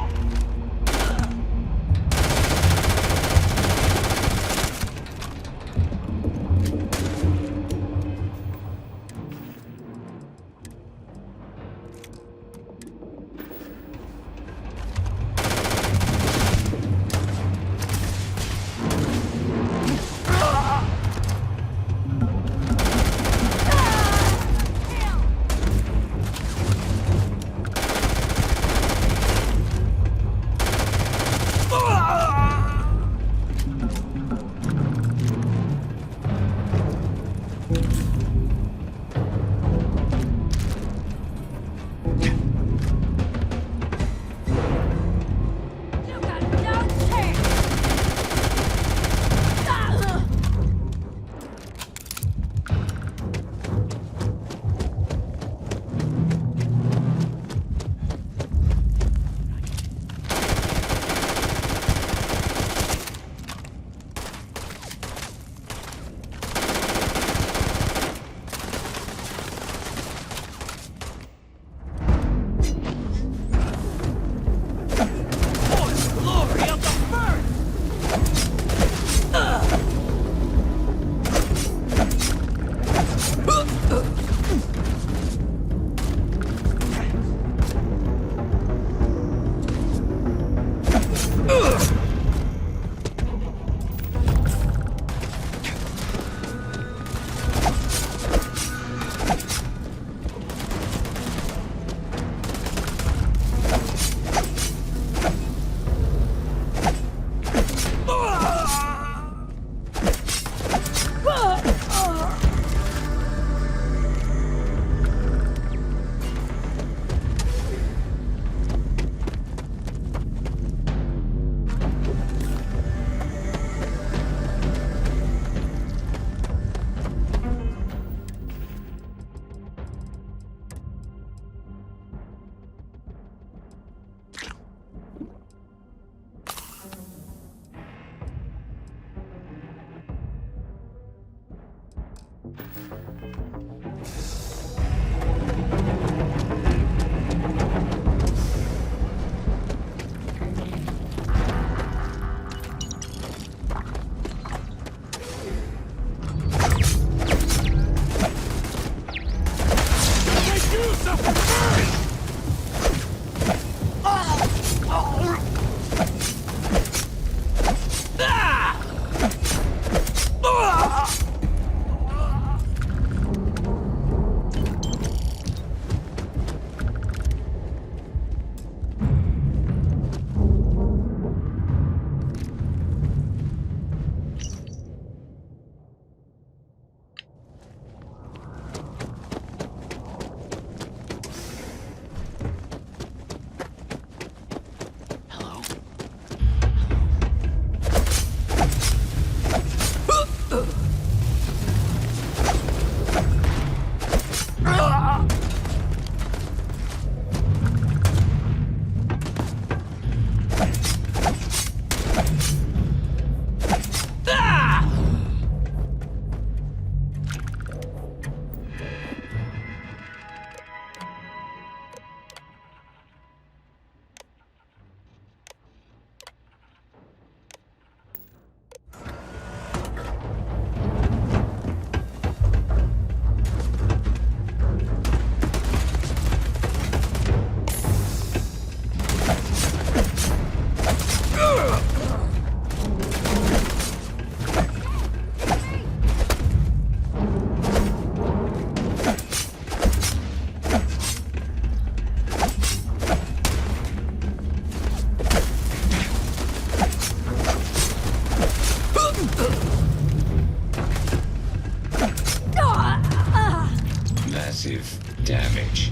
damage.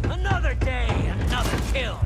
Another day, another kill.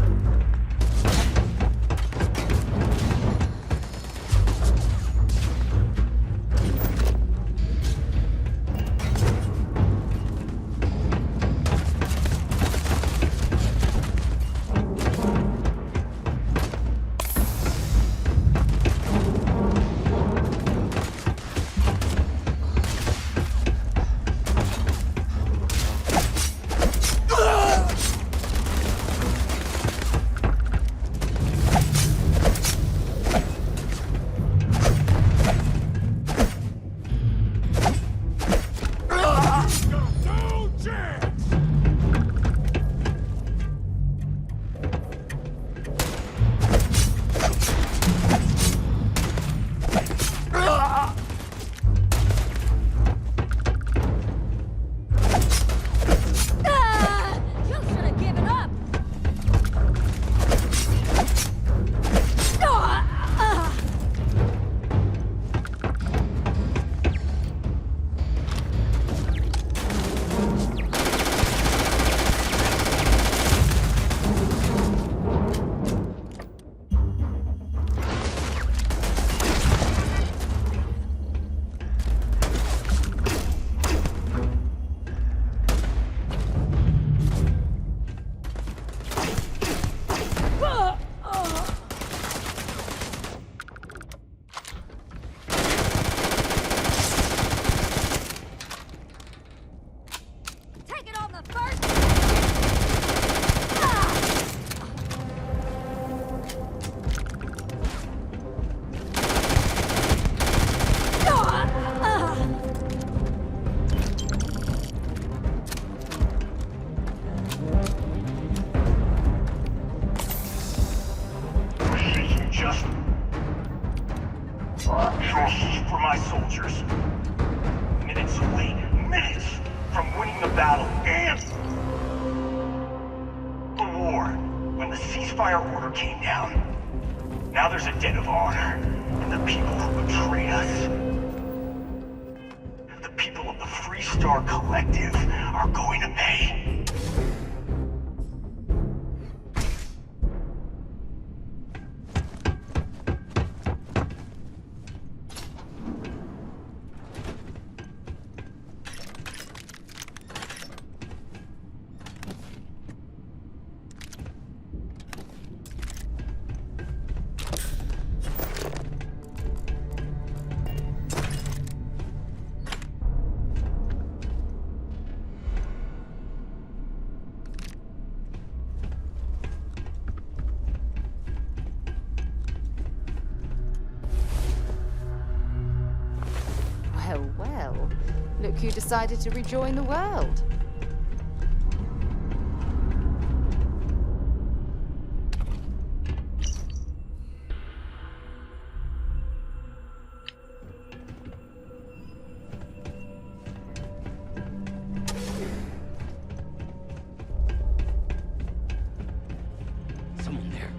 Justice for my soldiers. Minutes away, minutes from winning the battle and the war. When the ceasefire order came down, now there's a debt of honor, and the people who betrayed us, the people of the Freestar Collective, are going to pay. Well, look who decided to rejoin the world. Someone there.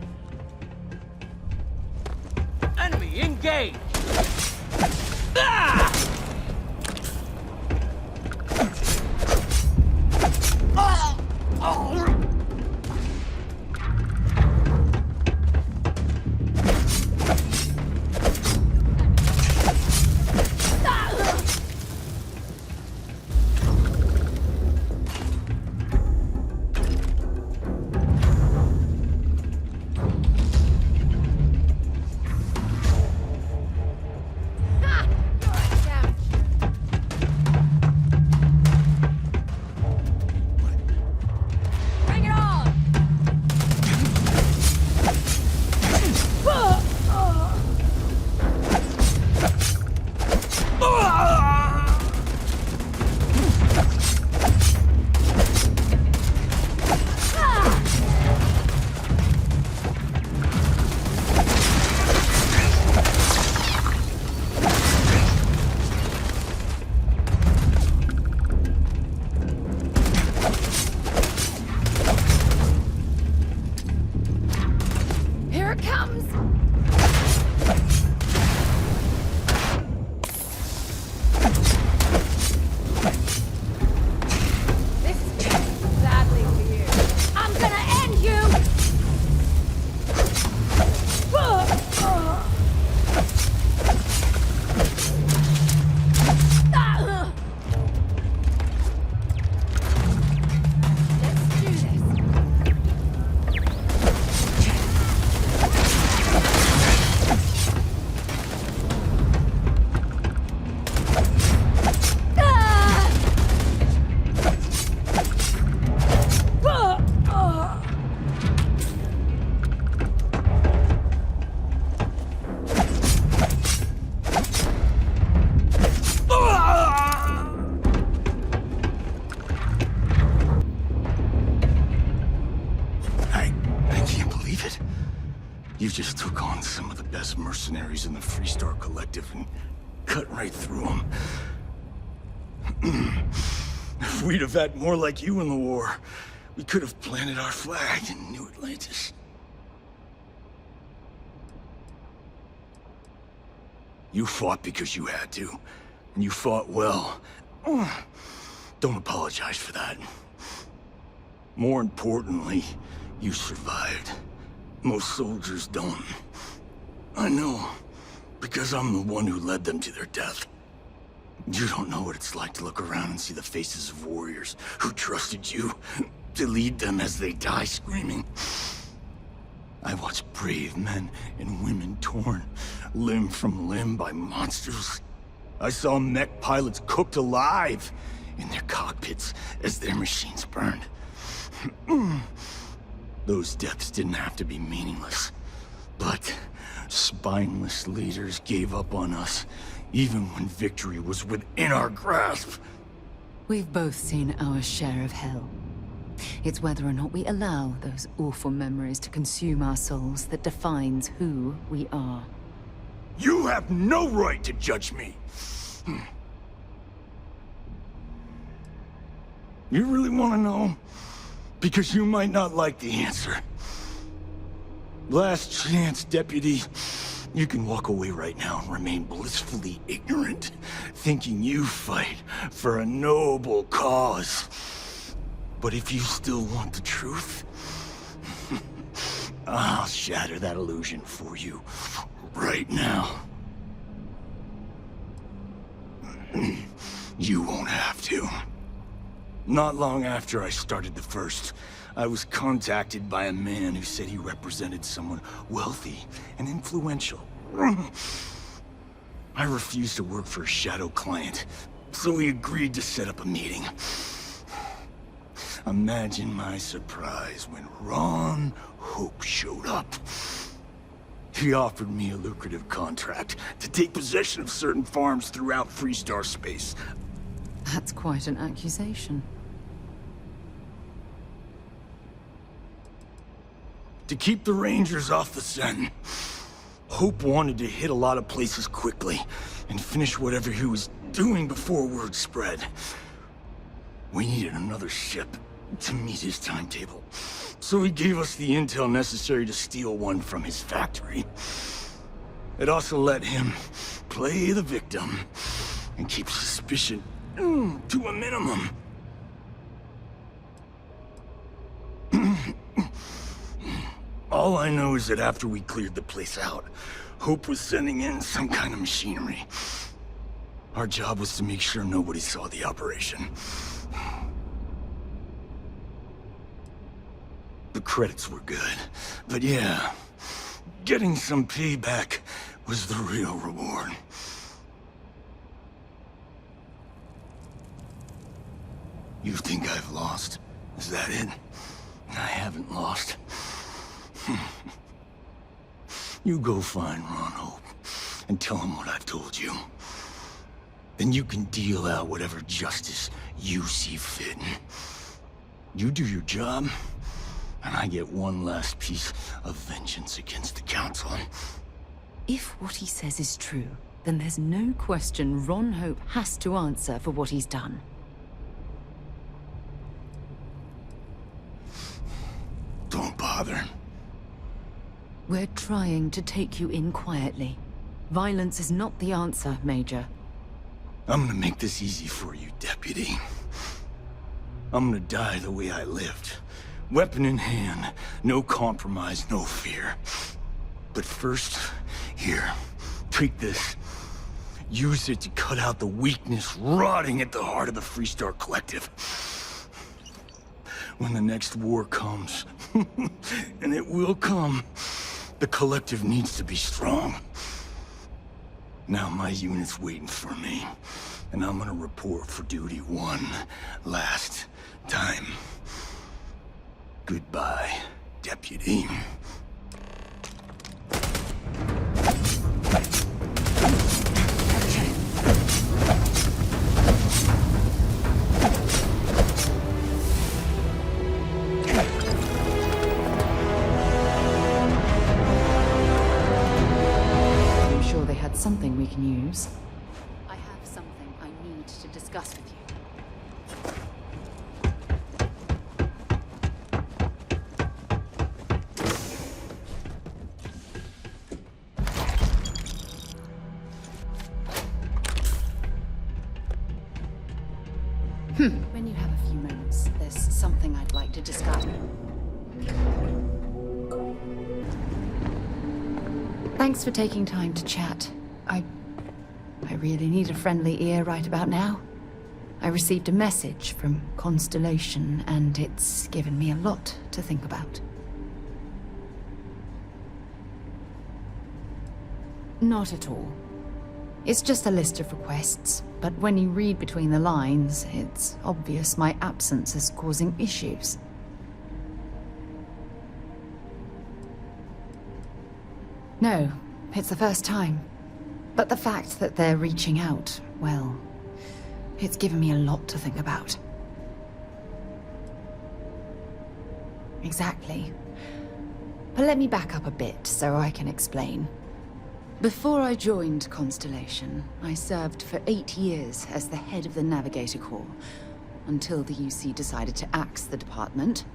Enemy engaged! Ah! it. You just took on some of the best mercenaries in the Freestar Collective and cut right through them. If we'd have had more like you in the war, we could have planted our flag in New Atlantis. You fought because you had to, and you fought well. Don't apologize for that. More importantly, you survived. Most soldiers don't. I know, because I'm the one who led them to their death. You don't know what it's like to look around and see the faces of warriors who trusted you to lead them as they die screaming. I watched brave men and women torn limb from limb by monsters. I saw mech pilots cooked alive in their cockpits as their machines burned. Those deaths didn't have to be meaningless, but spineless leaders gave up on us, even when victory was within our grasp. We've both seen our share of hell. It's whether or not we allow those awful memories to consume our souls that defines who we are. You have no right to judge me! You really want to know? Because you might not like the answer. Last chance, Deputy. You can walk away right now and remain blissfully ignorant, thinking you fight for a noble cause. But if you still want the truth, I'll shatter that illusion for you right now. You won't have to. Not long after I started the First, I was contacted by a man who said he represented someone wealthy and influential. I refused to work for a shadow client, so he agreed to set up a meeting. Imagine my surprise when Ron Hope showed up. He offered me a lucrative contract to take possession of certain farms throughout Freestar space. That's quite an accusation. To keep the Rangers off the scent, Hope wanted to hit a lot of places quickly and finish whatever he was doing before word spread. We needed another ship to meet his timetable, so he gave us the intel necessary to steal one from his factory. It also let him play the victim and keep suspicion to a minimum. All I know is that after we cleared the place out, Hope was sending in some kind of machinery. Our job was to make sure nobody saw the operation. The credits were good, but yeah, getting some payback was the real reward. You think I've lost? Is that it? I haven't lost. You go find Ron Hope and tell him what I've told you. Then you can deal out whatever justice you see fit. You do your job, and I get one last piece of vengeance against the Council. If what he says is true, then there's no question Ron Hope has to answer for what he's done. Don't bother. We're trying to take you in quietly. Violence is not the answer, Major. I'm gonna make this easy for you, Deputy. I'm gonna die the way I lived. Weapon in hand, no compromise, no fear. But first, here, take this. Use it to cut out the weakness rotting at the heart of the Freestar Collective. When the next war comes, and it will come, the Collective needs to be strong. Now my unit's waiting for me, and I'm gonna report for duty one last time. Goodbye, Deputy. can use. I have something I need to discuss with you. When you have a few moments, there's something I'd like to discuss. Thanks for taking time to chat. I really need a friendly ear right about now. I received a message from Constellation, and it's given me a lot to think about. Not at all. It's just a list of requests, but when you read between the lines, it's obvious my absence is causing issues. No, it's the first time. But the fact that they're reaching out, well, it's given me a lot to think about. Exactly. But let me back up a bit so I can explain. Before I joined Constellation, I served for 8 years as the head of the Navigator Corps, until the UC decided to axe the department.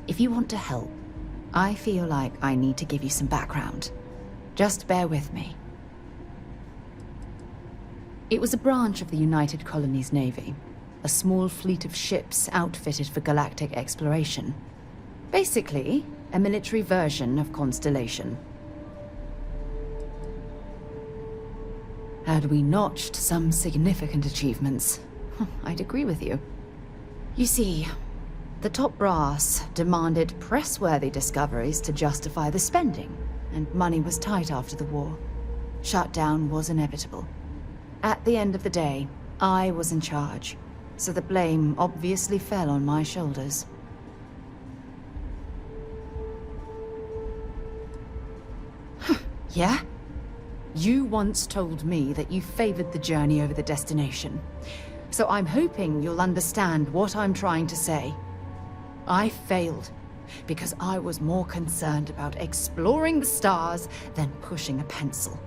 If you want to help, I feel like I need to give you some background. Just bear with me. It was a branch of the United Colonies Navy, a small fleet of ships outfitted for galactic exploration. Basically, a military version of Constellation. Had we notched some significant achievements, I'd agree with you. You see, the top brass demanded press-worthy discoveries to justify the spending, and money was tight after the war. Shutdown was inevitable. At the end of the day, I was in charge, so the blame obviously fell on my shoulders. Yeah? You once told me that you favored the journey over the destination. So I'm hoping you'll understand what I'm trying to say. I failed because I was more concerned about exploring the stars than pushing a pencil.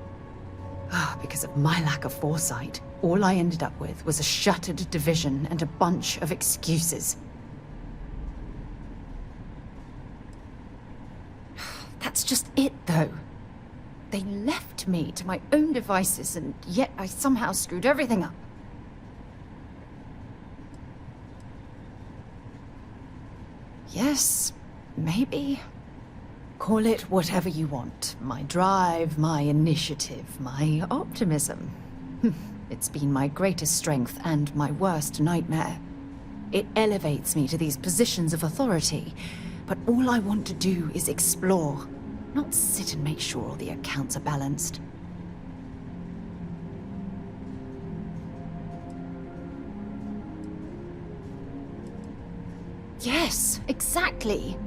Because of my lack of foresight, all I ended up with was a shuttered division and a bunch of excuses. That's just it, though. They left me to my own devices, and yet I somehow screwed everything up. Yes, maybe. Call it whatever you want. My drive, my initiative, my optimism. It's been my greatest strength and my worst nightmare. It elevates me to these positions of authority, but all I want to do is explore. Not sit and make sure all the accounts are balanced. Yes, exactly.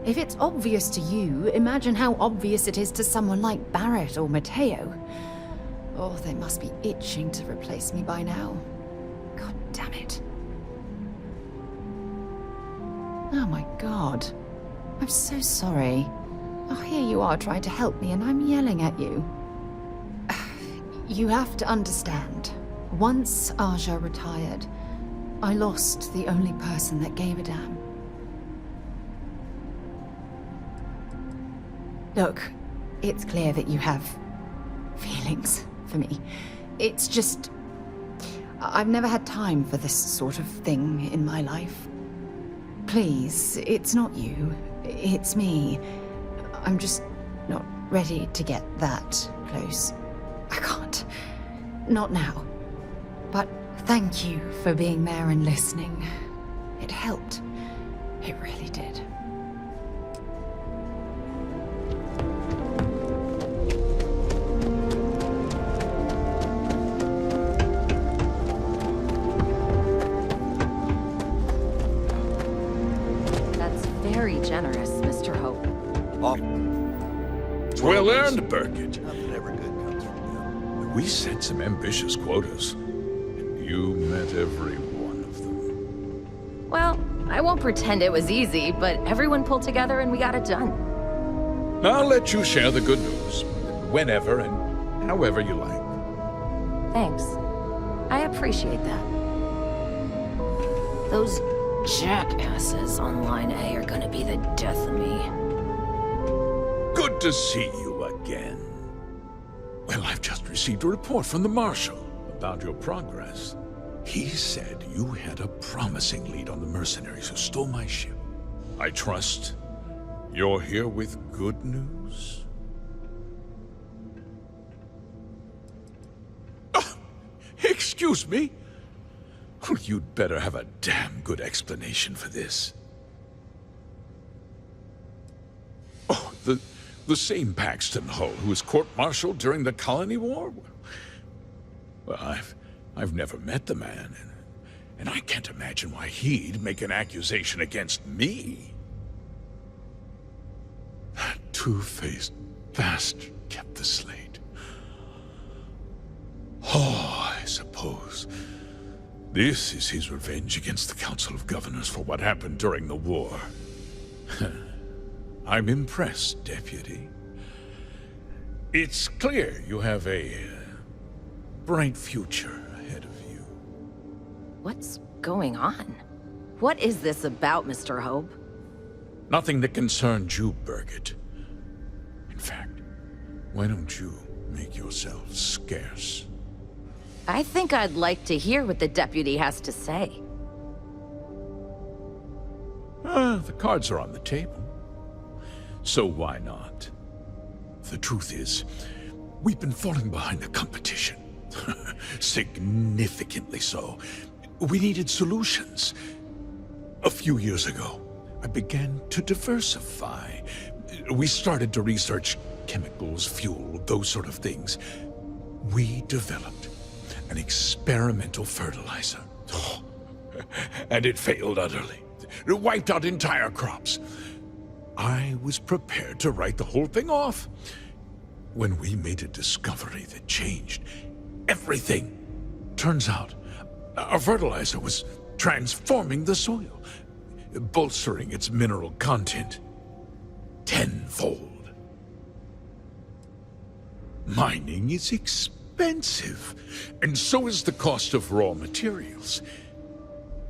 If it's obvious to you, imagine how obvious it is to someone like Barrett or Mateo. Oh, they must be itching to replace me by now. God damn it. Oh my God. I'm so sorry. Oh, here you are trying to help me, and I'm yelling at you. You have to understand. Once Aja retired, I lost the only person that gave a damn. Look, it's clear that you have feelings for me. It's just... I've never had time for this sort of thing in my life. Please, it's not you. It's me. I'm just not ready to get that close. I can't. Not now. But thank you for being there and listening. It helped. It really did. That's very generous, Mr. Hope. It's well earned, Burkett. Nothing ever good comes from them. We set some ambitious quotas, and you met every one of them. Well, I won't pretend it was easy, but everyone pulled together and we got it done. I'll let you share the good news. whenever and however you like. Thanks. I appreciate that. Those jackasses on Line A are gonna be the death of me. Good to see you again. Well, I've just received a report from the Marshal about your progress. He said you had a promising lead on the mercenaries who stole my ship. I trust you're here with good news? Excuse me? Well, you'd better have a damn good explanation for this. Oh, the same Paxton Hull who was court-martialed during the Colony War? Well, I've never met the man, and I can't imagine why he'd make an accusation against me. That two-faced bastard kept the slate. Oh, I suppose this is his revenge against the Council of Governors for what happened during the war. I'm impressed, Deputy. It's clear you have a bright future ahead of you. What's going on? What is this about, Mr. Hope? Nothing that concerned you, Birgit. In fact, why don't you make yourself scarce? I think I'd like to hear what the deputy has to say. The cards are on the table. So why not? The truth is, we've been falling behind the competition. Significantly so. We needed solutions. A few years ago, I began to diversify. We started to research chemicals, fuel, those sort of things. We developed an experimental fertilizer. And it failed utterly. It wiped out entire crops. I was prepared to write the whole thing off when we made a discovery that changed everything. Turns out, our fertilizer was transforming the soil, bolstering its mineral content tenfold. Mining is expensive, and so is the cost of raw materials.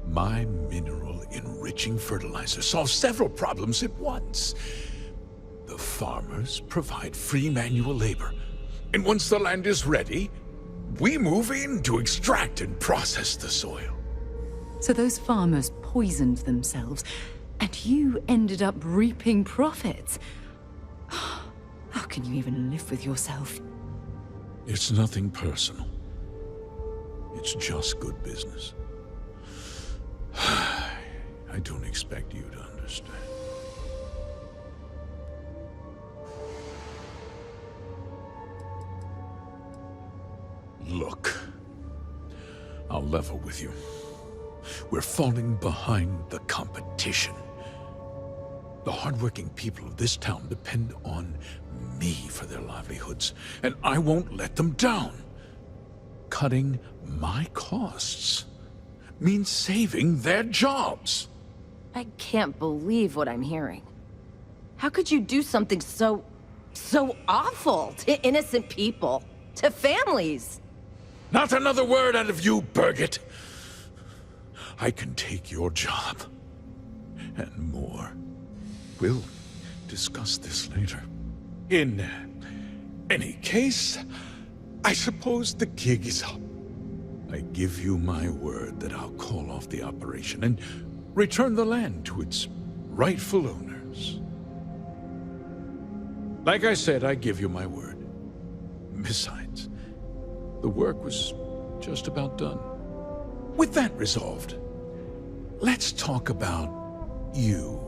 My mineral-enriching fertilizer solves several problems at once. The farmers provide free manual labor, and once the land is ready, we move in to extract and process the soil. So those farmers poisoned themselves, and you ended up reaping profits. How can you even live with yourself? It's nothing personal. It's just good business. I don't expect you to understand. Look, I'll level with you. We're falling behind the competition. The hardworking people of this town depend on me for their livelihoods, and I won't let them down. Cutting my costs means saving their jobs. I can't believe what I'm hearing. How could you do something so awful to innocent people, to families? Not another word out of you, Birgit. I can take your job, and more. We'll discuss this later. In any case, I suppose the gig is up. I give you my word that I'll call off the operation and return the land to its rightful owners. Like I said, I give you my word. Besides, the work was just about done. With that resolved, let's talk about you.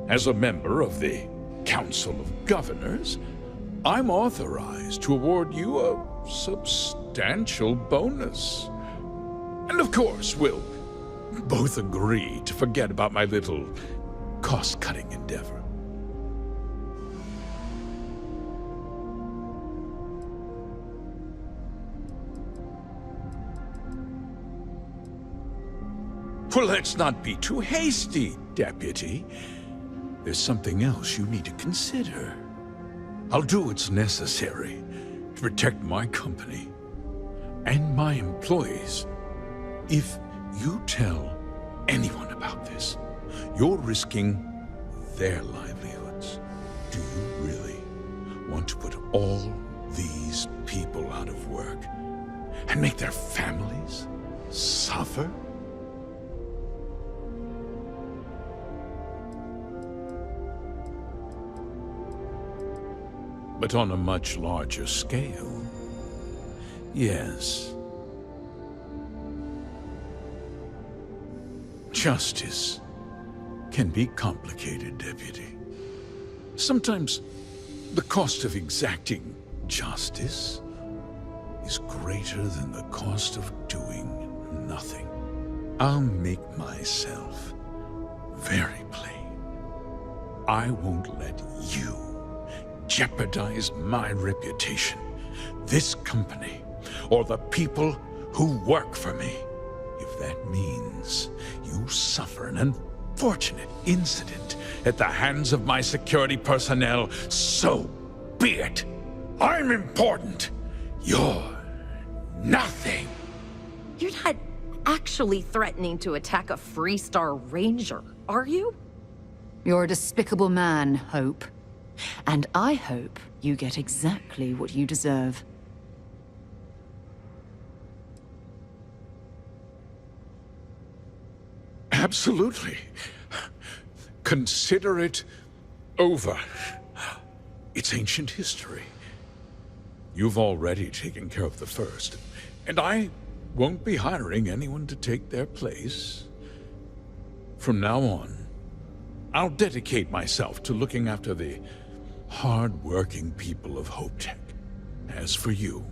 As a member of the Council of Governors, I'm authorized to award you a substantial bonus. And of course, we'll both agree to forget about my little cost-cutting endeavor. Well, let's not be too hasty, Deputy. There's something else you need to consider. I'll do what's necessary to protect my company and my employees. If you tell anyone about this, you're risking their livelihoods. Do you really want to put all these people out of work and make their families suffer? But on a much larger scale, yes. Justice can be complicated, Deputy. Sometimes the cost of exacting justice is greater than the cost of doing nothing. I'll make myself very plain. I won't let you jeopardize my reputation, this company, or the people who work for me. If that means you suffer an unfortunate incident at the hands of my security personnel, so be it. I'm important. You're nothing. You're not actually threatening to attack a Freestar Ranger, are you? You're a despicable man, Hope. And I hope you get exactly what you deserve. Absolutely. Consider it over. It's ancient history. You've already taken care of the first, and I won't be hiring anyone to take their place. From now on, I'll dedicate myself to looking after the hard-working people of Hope Tech. As for you,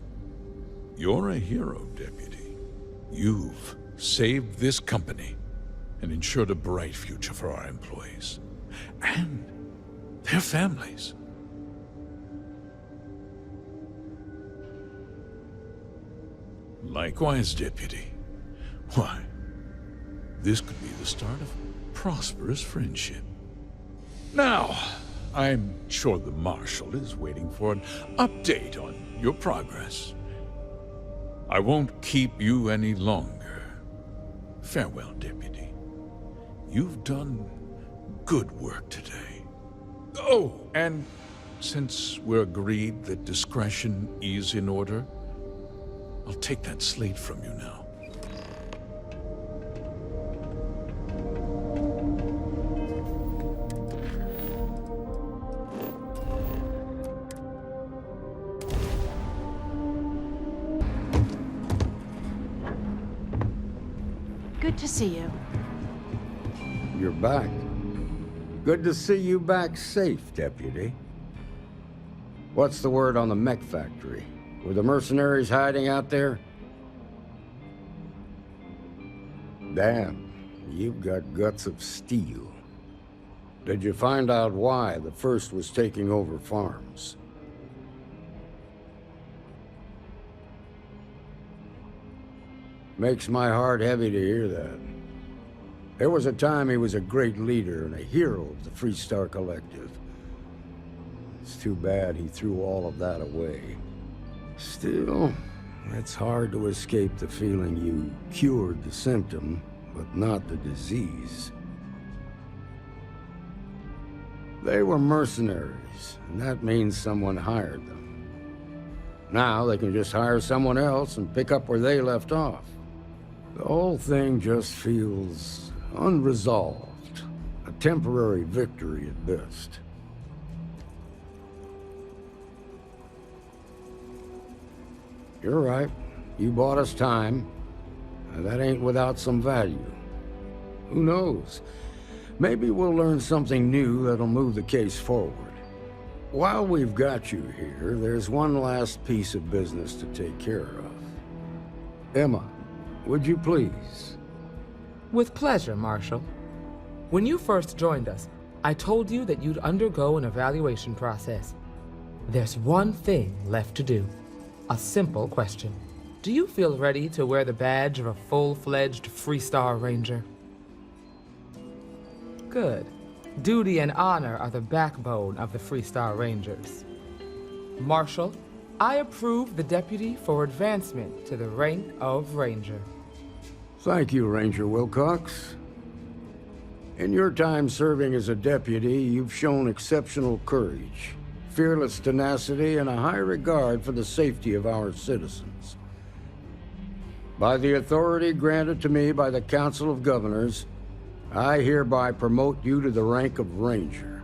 you're a hero, Deputy. You've saved this company and ensured a bright future for our employees and their families. Likewise, Deputy. Why, this could be the start of prosperous friendship. Now, I'm sure the Marshal is waiting for an update on your progress. I won't keep you any longer. Farewell, Deputy. You've done good work today. Oh, and since we're agreed that discretion is in order, I'll take that slate from you now. Good to see you. You're back. Good to see you back safe, Deputy. What's the word on the mech factory? Were the mercenaries hiding out there? Damn, you've got guts of steel. Did you find out why the First was taking over farms? Makes my heart heavy to hear that. There was a time he was a great leader and a hero of the Freestar Collective. It's too bad he threw all of that away. Still, it's hard to escape the feeling you cured the symptom, but not the disease. They were mercenaries, and that means someone hired them. Now they can just hire someone else and pick up where they left off. The whole thing just feels unresolved. A temporary victory at best. You're right. You bought us time. That ain't without some value. Who knows? Maybe we'll learn something new that'll move the case forward. While we've got you here, there's one last piece of business to take care of. Emma, would you please? With pleasure, Marshal. When you first joined us, I told you that you'd undergo an evaluation process. There's one thing left to do. A simple question. Do you feel ready to wear the badge of a full-fledged Freestar Ranger? Good. Duty and honor are the backbone of the Freestar Rangers. Marshal, I approve the deputy for advancement to the rank of Ranger. Thank you, Ranger Wilcox. In your time serving as a deputy, you've shown exceptional courage, fearless tenacity, and a high regard for the safety of our citizens. By the authority granted to me by the Council of Governors, I hereby promote you to the rank of Ranger.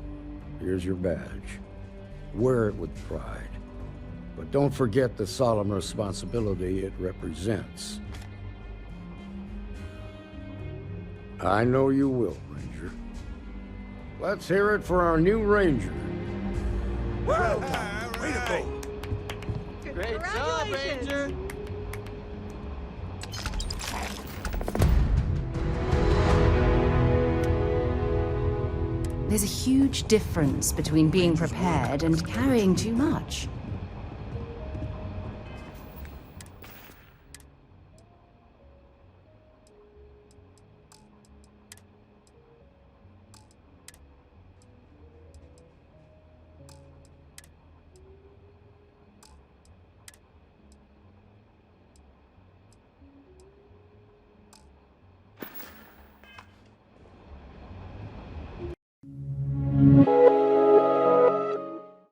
Here's your badge. Wear it with pride. But don't forget the solemn responsibility it represents. I know you will, Ranger. Let's hear it for our new Ranger. Well done. Way to go. Great job, Ranger. There's a huge difference between being prepared and carrying too much.